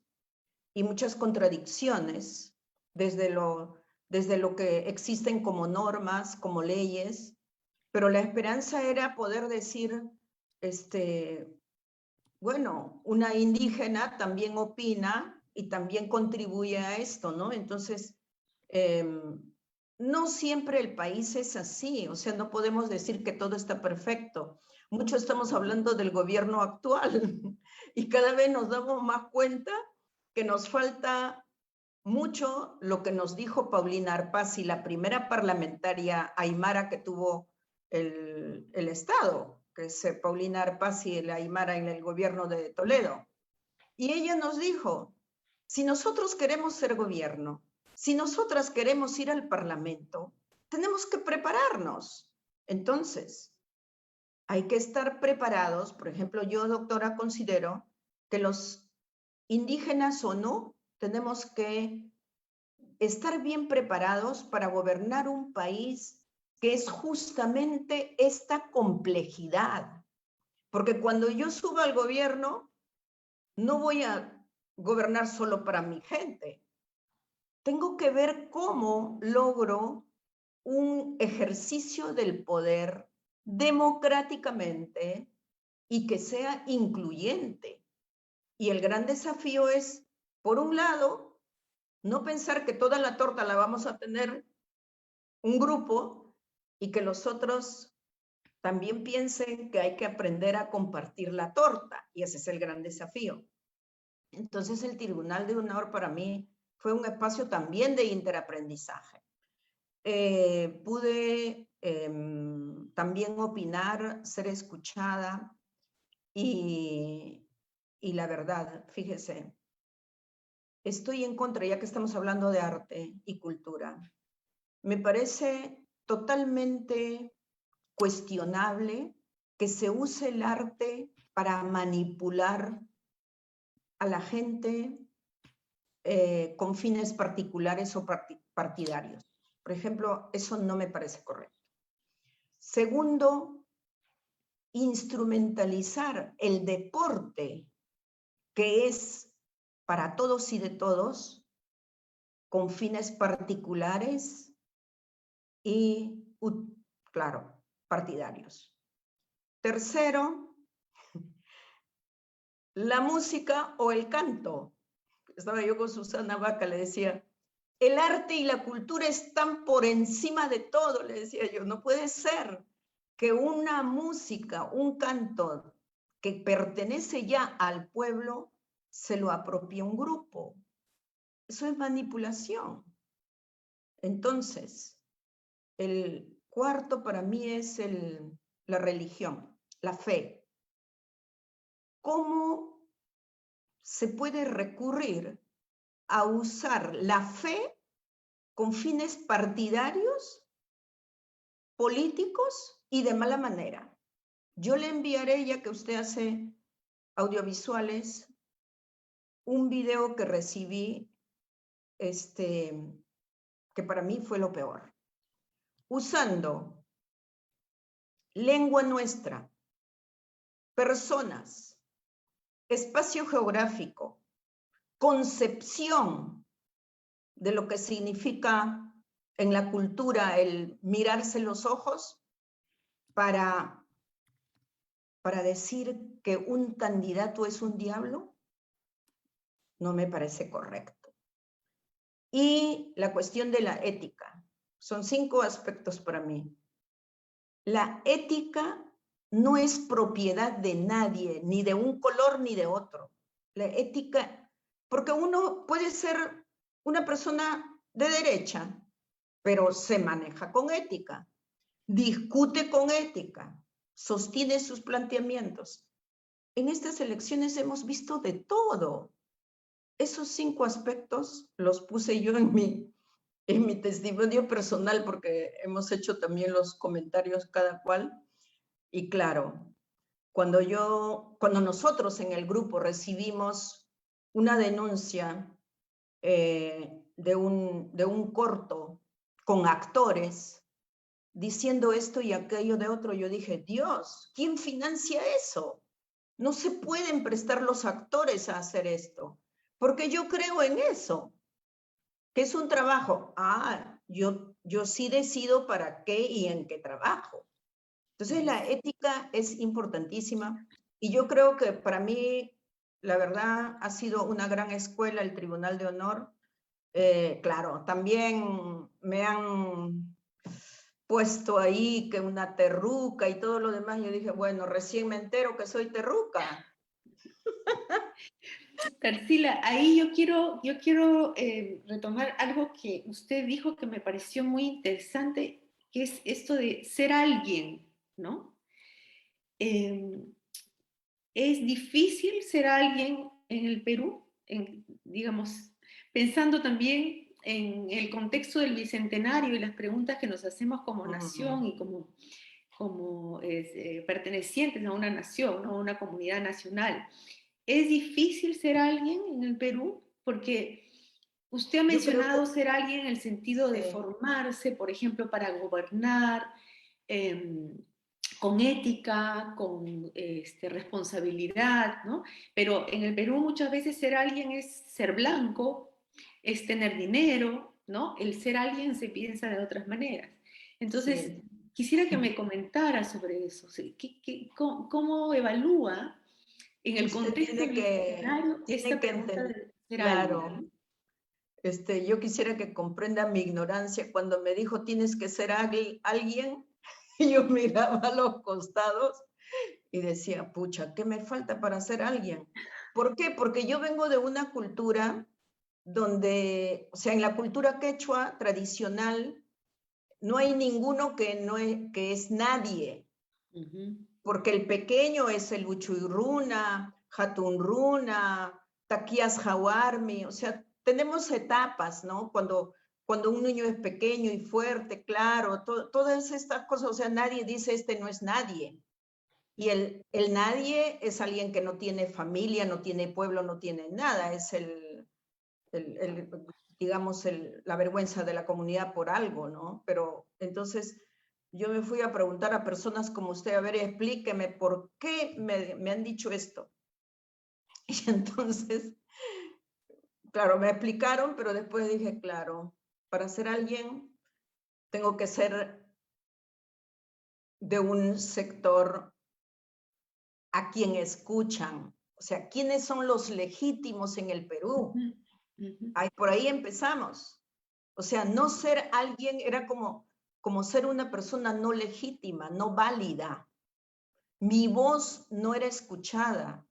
y muchas contradicciones desde lo que existen como normas, como leyes, pero la esperanza era poder decir, bueno, una indígena también opina y también contribuye a esto, ¿no? Entonces, no siempre el país es así, o sea, no podemos decir que todo está perfecto. Mucho estamos hablando del gobierno actual y cada vez nos damos más cuenta que nos falta mucho lo que nos dijo Paulina Arpasi, la primera parlamentaria aymara que tuvo el Estado, que es Paulina Arpasi, la aymara en el gobierno de Toledo. Y ella nos dijo, si nosotros queremos ser gobierno, si nosotras queremos ir al Parlamento, tenemos que prepararnos. Entonces, hay que estar preparados. Por ejemplo, yo, doctora, considero que los indígenas o no, tenemos que estar bien preparados para gobernar un país que es justamente esta complejidad. Porque cuando yo suba al gobierno, no voy a gobernar solo para mi gente. Tengo que ver cómo logro un ejercicio del poder democráticamente y que sea incluyente. Y el gran desafío es, por un lado, no pensar que toda la torta la vamos a tener un grupo y que los otros también piensen que hay que aprender a compartir la torta. Y ese es el gran desafío. Entonces el Tribunal de Honor para mí fue un espacio también de interaprendizaje. Pude también opinar, ser escuchada y la verdad, fíjese, estoy en contra, ya que estamos hablando de arte y cultura. Me parece totalmente cuestionable que se use el arte para manipular a la gente con fines particulares o partidarios. Por ejemplo, eso no me parece correcto. Segundo, instrumentalizar el deporte, que es para todos y de todos, con fines particulares y, claro, partidarios. Tercero, la música o el canto. Estaba yo con Susana Vaca, le decía, el arte y la cultura están por encima de todo, le decía yo. No puede ser que una música, un canto que pertenece ya al pueblo, se lo apropie un grupo. Eso es manipulación. Entonces, el cuarto para mí es la religión, la fe. ¿Cómo se puede recurrir a usar la fe con fines partidarios, políticos y de mala manera? Yo le enviaré, ya que usted hace audiovisuales, un video que recibí, que para mí fue lo peor. Usando lengua nuestra, personas, espacio geográfico, concepción de lo que significa en la cultura el mirarse los ojos para decir que un candidato es un diablo, no me parece correcto. Y la cuestión de la ética. Son 5 aspectos para mí. La ética no es propiedad de nadie, ni de un color ni de otro. La ética, porque uno puede ser una persona de derecha, pero se maneja con ética, discute con ética, sostiene sus planteamientos. En estas elecciones hemos visto de todo. Esos 5 aspectos los puse yo en mi testimonio personal, porque hemos hecho también los comentarios cada cual. Y claro, cuando nosotros en el grupo recibimos una denuncia de un corto con actores diciendo esto y aquello de otro, yo dije, Dios, ¿quién financia eso? No se pueden prestar los actores a hacer esto, porque yo creo en eso, que es un trabajo. Yo sí decido para qué y en qué trabajo. Entonces la ética es importantísima y yo creo que para mí, la verdad, ha sido una gran escuela el Tribunal de Honor. Claro, también me han puesto ahí que una terruca y todo lo demás. Yo dije, bueno, recién me entero que soy terruca. Tarsila, ahí yo quiero retomar algo que usted dijo que me pareció muy interesante, que es esto de ser alguien, ¿no? Es difícil ser alguien en el Perú, digamos, pensando también en el contexto del Bicentenario y las preguntas que nos hacemos como nación y como pertenecientes a una nación, ¿no? A una comunidad nacional. Es difícil ser alguien en el Perú porque Usted ha Yo creo mencionado ser alguien en el sentido de que formarse, por ejemplo, para gobernar con ética, con responsabilidad, ¿no? Pero en el Perú muchas veces ser alguien es ser blanco, es tener dinero, ¿no? El ser alguien se piensa de otras maneras. Entonces, sí, quisiera que me comentara sobre eso. ¿Cómo evalúa en el usted contexto bicentenario tiene esta que pregunta entender, de ser alguien, claro, ¿no? yo quisiera que comprenda mi ignorancia cuando me dijo tienes que ser alguien, y yo miraba a los costados y decía, pucha, ¿qué me falta para ser alguien? ¿Por qué? Porque yo vengo de una cultura donde, o sea, en la cultura quechua tradicional, no hay ninguno que es nadie, Ujú. porque el pequeño es el Uchuyruna, Hatunruna, Taquias Jawarmi, o sea, tenemos etapas, ¿no? Cuando un niño es pequeño y fuerte, claro, todas estas cosas, o sea, nadie dice este no es nadie. Y el nadie es alguien que no tiene familia, no tiene pueblo, no tiene nada, es el, digamos, la vergüenza de la comunidad por algo, ¿no? Pero entonces yo me fui a preguntar a personas como usted, a ver, explíqueme por qué me han dicho esto. Y entonces, claro, me explicaron, pero después dije, claro, para ser alguien tengo que ser de un sector a quien escuchan. O sea, ¿quiénes son los legítimos en el Perú? Ujú, ujú, Ahí, por ahí empezamos. O sea, no ser alguien era como ser una persona no legítima, no válida. Mi voz no era escuchada.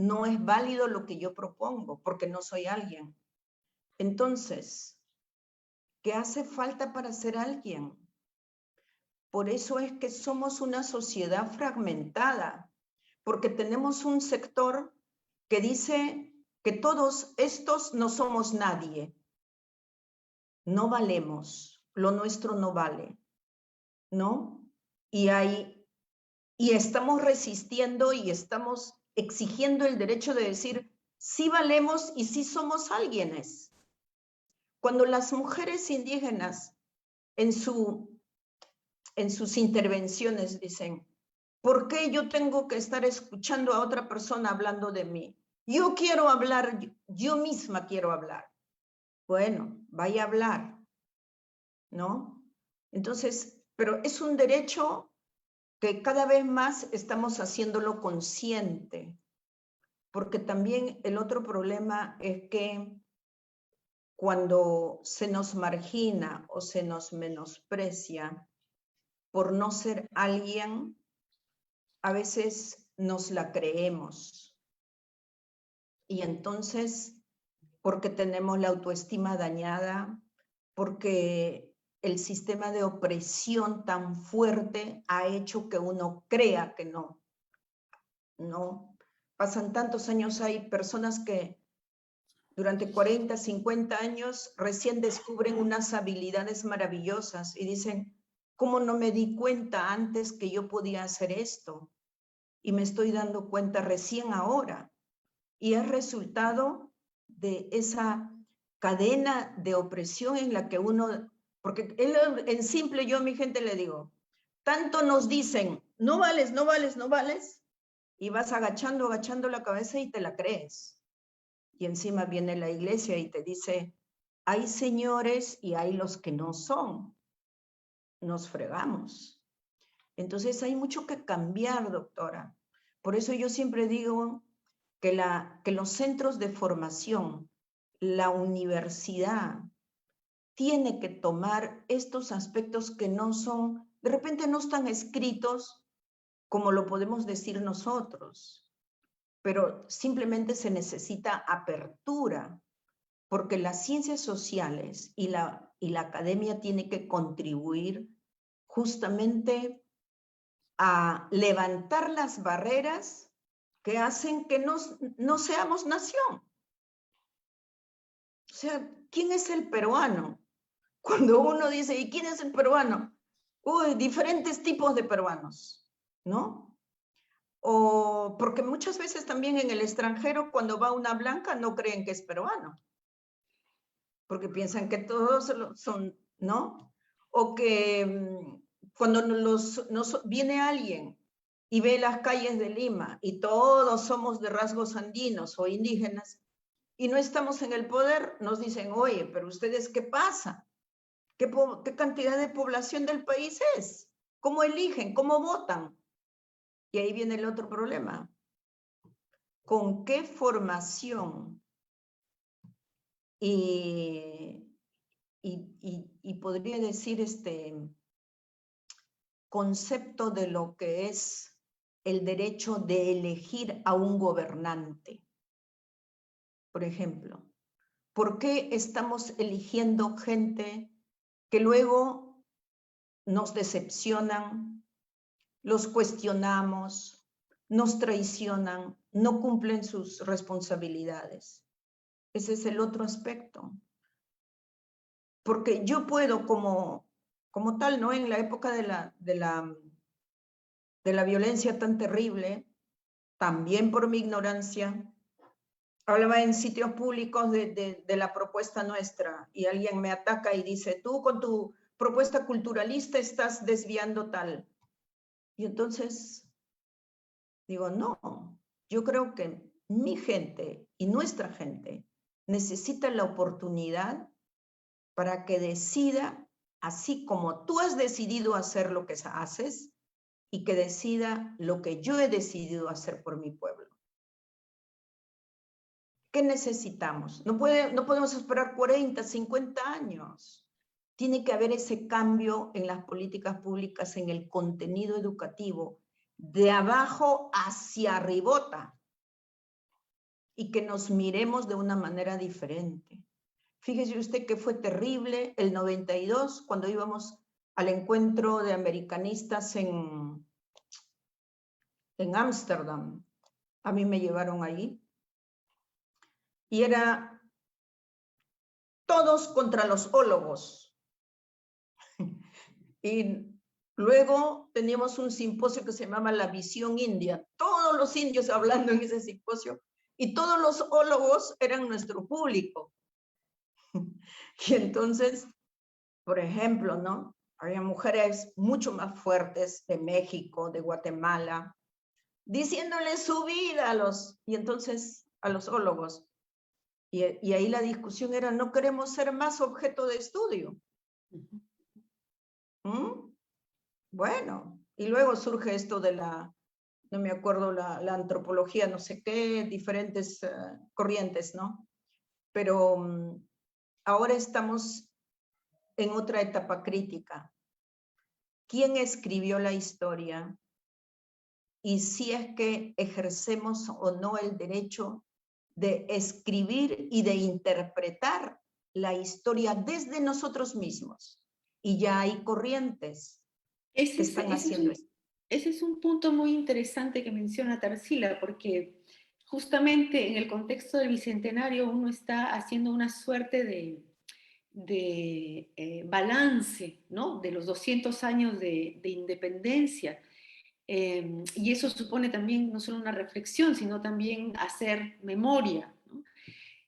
No es válido lo que yo propongo porque no soy alguien. Entonces, ¿qué hace falta para ser alguien? Por eso es que somos una sociedad fragmentada, porque tenemos un sector que dice que todos estos no somos nadie, no valemos, lo nuestro no vale, ¿no? Y y estamos resistiendo y estamos exigiendo el derecho de decir sí valemos y sí somos alguienes. Cuando las mujeres indígenas en sus intervenciones dicen, ¿por qué yo tengo que estar escuchando a otra persona hablando de mí? Yo quiero hablar, yo misma quiero hablar. Bueno, vaya a hablar, ¿no? Entonces, pero es un derecho que cada vez más estamos haciéndolo consciente, porque también el otro problema es que cuando se nos margina o se nos menosprecia por no ser alguien, a veces nos la creemos. Y entonces, porque tenemos la autoestima dañada, porque el sistema de opresión tan fuerte ha hecho que uno crea que no. Pasan tantos años, hay personas que durante 40, 50 años recién descubren unas habilidades maravillosas y dicen, ¿cómo no me di cuenta antes que yo podía hacer esto? Y me estoy dando cuenta recién ahora. Y es resultado de esa cadena de opresión en la que uno, porque en simple yo a mi gente le digo, tanto nos dicen, no vales, no vales, no vales, y vas agachando, agachando la cabeza y te la crees. Y encima viene la iglesia y te dice, hay señores y hay los que no son. Nos fregamos. Entonces hay mucho que cambiar, doctora. Por eso yo siempre digo que los centros de formación, la universidad, tiene que tomar estos aspectos que no son, de repente no están escritos como lo podemos decir nosotros, pero simplemente se necesita apertura, porque las ciencias sociales y la academia tiene que contribuir justamente a levantar las barreras que hacen que no seamos nación. O sea, ¿quién es el peruano? Cuando uno dice, ¿y quién es el peruano? Uy, diferentes tipos de peruanos, ¿no? O porque muchas veces también en el extranjero, cuando va una blanca, no creen que es peruano. porque piensan que todos son, ¿no? O que cuando viene alguien y ve las calles de Lima y todos somos de rasgos andinos o indígenas y no estamos en el poder, nos dicen, oye, pero ustedes, ¿qué pasa? ¿Qué cantidad de población del país es? ¿Cómo eligen? ¿Cómo votan? Y ahí viene el otro problema. ¿Con qué formación y podría decir concepto de lo que es el derecho de elegir a un gobernante? Por ejemplo, ¿por qué estamos eligiendo gente que luego nos decepcionan, los cuestionamos, nos traicionan, no cumplen sus responsabilidades? Ese es el otro aspecto. Porque yo puedo como tal, ¿no? En la época de la violencia tan terrible, también por mi ignorancia, hablaba en sitios públicos de la propuesta nuestra y alguien me ataca y dice, tú con tu propuesta culturalista estás desviando tal. Y entonces digo, no, yo creo que mi gente y nuestra gente necesita la oportunidad para que decida, así como tú has decidido hacer lo que haces, y que decida lo que yo he decidido hacer por mi pueblo. ¿Qué necesitamos? No podemos esperar 40, 50 años. Tiene que haber ese cambio en las políticas públicas, en el contenido educativo, de abajo hacia arribota, y que nos miremos de una manera diferente. Fíjese usted que fue terrible el 92, cuando íbamos al encuentro de americanistas en Ámsterdam. A mí me llevaron ahí. Y era todos contra los ólogos. Y luego teníamos un simposio que se llamaba La Visión India. Todos los indios hablando en ese simposio. Y todos los ólogos eran nuestro público. Y entonces, por ejemplo, ¿no? Había mujeres mucho más fuertes de México, de Guatemala, diciéndole su vida a los ólogos. Y ahí la discusión era, no queremos ser más objeto de estudio. Bueno, y luego surge esto de no me acuerdo, la antropología, no sé qué, diferentes corrientes, ¿no? Pero ahora estamos en otra etapa crítica. ¿Quién escribió la historia? Y si es que ejercemos o no el derecho de escribir y de interpretar la historia desde nosotros mismos. Y ya hay corrientes que están haciendo esto. Ese es un punto muy interesante que menciona Tarsila, porque justamente en el contexto del Bicentenario uno está haciendo una suerte de balance, ¿no? De los 200 años de independencia. Y eso supone también no solo una reflexión, sino también hacer memoria, ¿no?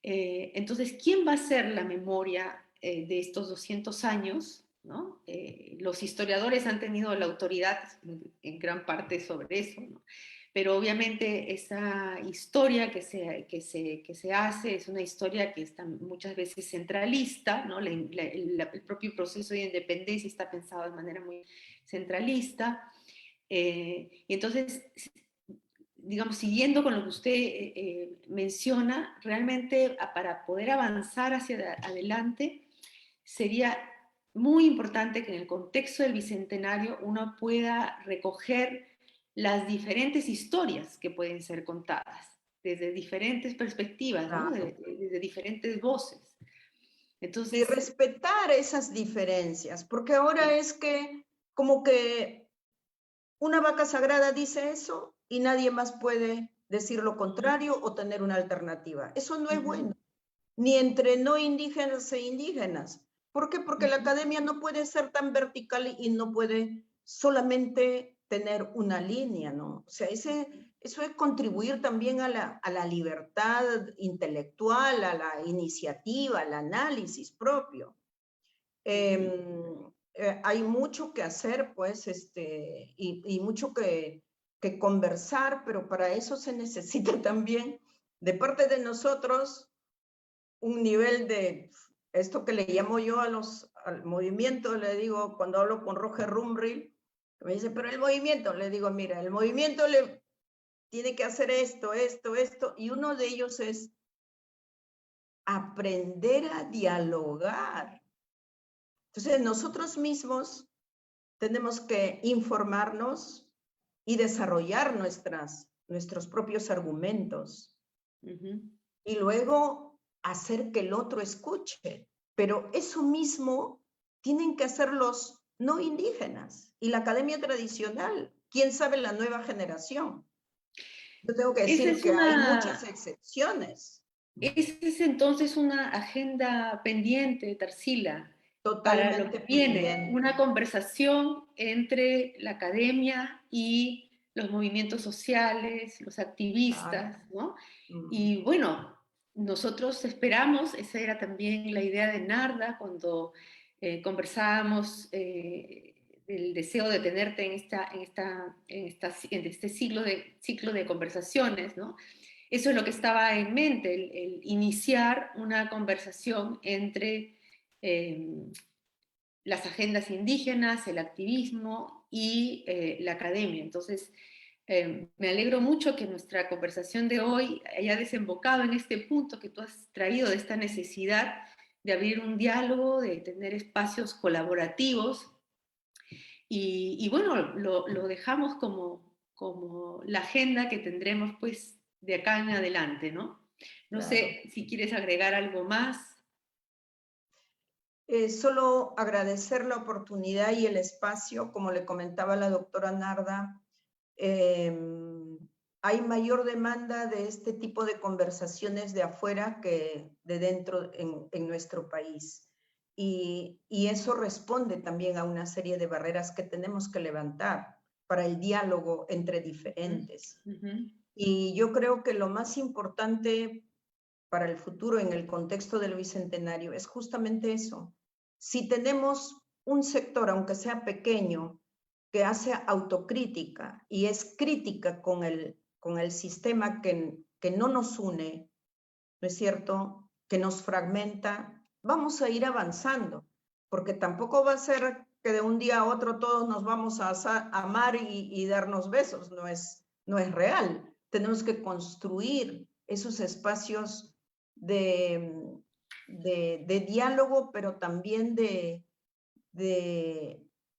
Entonces, ¿quién va a hacer la memoria de estos 200 años? ¿No? Los historiadores han tenido la autoridad en gran parte sobre eso, ¿no? Pero obviamente esa historia que se hace es una historia que está muchas veces centralista, ¿no? El propio proceso de independencia está pensado de manera muy centralista. Y entonces, digamos, siguiendo con lo que usted menciona, realmente para poder avanzar hacia adelante sería muy importante que en el contexto del Bicentenario uno pueda recoger las diferentes historias que pueden ser contadas desde diferentes perspectivas, ¿no? Desde diferentes voces. Entonces, y respetar esas diferencias, porque ahora es que como que una vaca sagrada dice eso y nadie más puede decir lo contrario o tener una alternativa. Eso no es bueno, ni entre no indígenas e indígenas. ¿Por qué? Porque la academia no puede ser tan vertical y no puede solamente tener una línea, ¿no? O sea, eso es contribuir también a la libertad intelectual, a la iniciativa, al análisis propio. Hay mucho que hacer, pues, y mucho que conversar, pero para eso se necesita también, de parte de nosotros, un nivel de esto que le llamo yo al movimiento, le digo, cuando hablo con Roger Rumril, me dice, pero el movimiento, le digo, mira, el movimiento tiene que hacer esto, y uno de ellos es aprender a dialogar. Entonces, nosotros mismos tenemos que informarnos y desarrollar nuestros propios argumentos. Y luego hacer que el otro escuche. Pero eso mismo tienen que hacer los no indígenas y la academia tradicional. ¿Quién sabe la nueva generación? Yo tengo que decir que hay muchas excepciones. Esa es entonces una agenda pendiente, Tarsila, Totalmente para lo que viene, pendiente. una conversación entre la academia y los movimientos sociales, los activistas, ¿no? Y bueno, nosotros esperamos, esa era también la idea de Narda cuando conversábamos el deseo de tenerte en este ciclo de conversaciones, ¿no? Eso es lo que estaba en mente, el iniciar una conversación entre las agendas indígenas, el activismo y la academia. Entonces, me alegro mucho que nuestra conversación de hoy haya desembocado en este punto que tú has traído, de esta necesidad de abrir un diálogo, de tener espacios colaborativos. Y bueno, lo dejamos como la agenda que tendremos pues de acá en adelante, ¿no? No sé si quieres agregar algo más. Solo agradecer la oportunidad y el espacio, como le comentaba la doctora Narda, hay mayor demanda de este tipo de conversaciones de afuera que de dentro en nuestro país. Y eso responde también a una serie de barreras que tenemos que levantar para el diálogo entre diferentes. Y yo creo que lo más importante para el futuro en el contexto del Bicentenario es justamente eso. Si tenemos un sector, aunque sea pequeño, que hace autocrítica y es crítica con el sistema que no nos une, ¿no es cierto?, que nos fragmenta, vamos a ir avanzando, porque tampoco va a ser que de un día a otro todos nos vamos a amar y darnos besos, no es real. Tenemos que construir esos espacios de diálogo, pero también de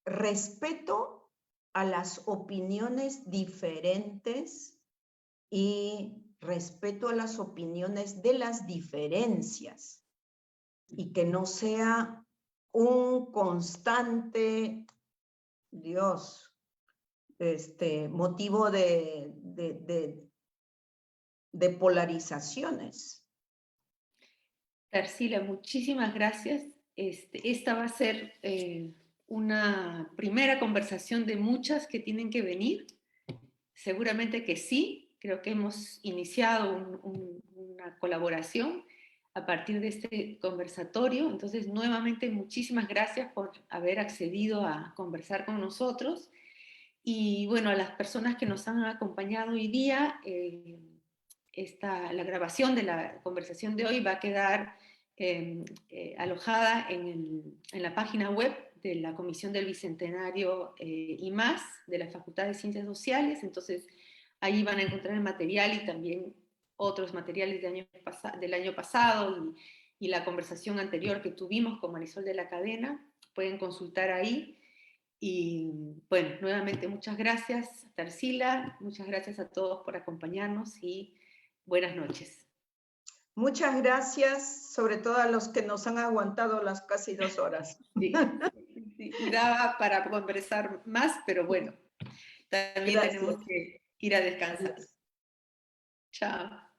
respeto a las opiniones diferentes y respeto a las opiniones de las diferencias, y que no sea un constante, motivo de polarizaciones. Tarsila, muchísimas gracias. Esta va a ser una primera conversación de muchas que tienen que venir. Seguramente que sí, creo que hemos iniciado una colaboración a partir de este conversatorio. Entonces, nuevamente, muchísimas gracias por haber accedido a conversar con nosotros. Y bueno, a las personas que nos han acompañado hoy día, la grabación de la conversación de hoy va a quedar alojada en la página web de la Comisión del Bicentenario y más, de la Facultad de Ciencias Sociales. Entonces, ahí van a encontrar el material y también otros materiales del año pasado y la conversación anterior que tuvimos con Marisol de la Cadena. Pueden consultar ahí. Y bueno, nuevamente muchas gracias, Tarsila, muchas gracias a todos por acompañarnos y buenas noches. Muchas gracias, sobre todo a los que nos han aguantado las casi 2 horas. Sí, y daba para conversar más, pero bueno, también tenemos que ir a descansar. Adiós. Chao.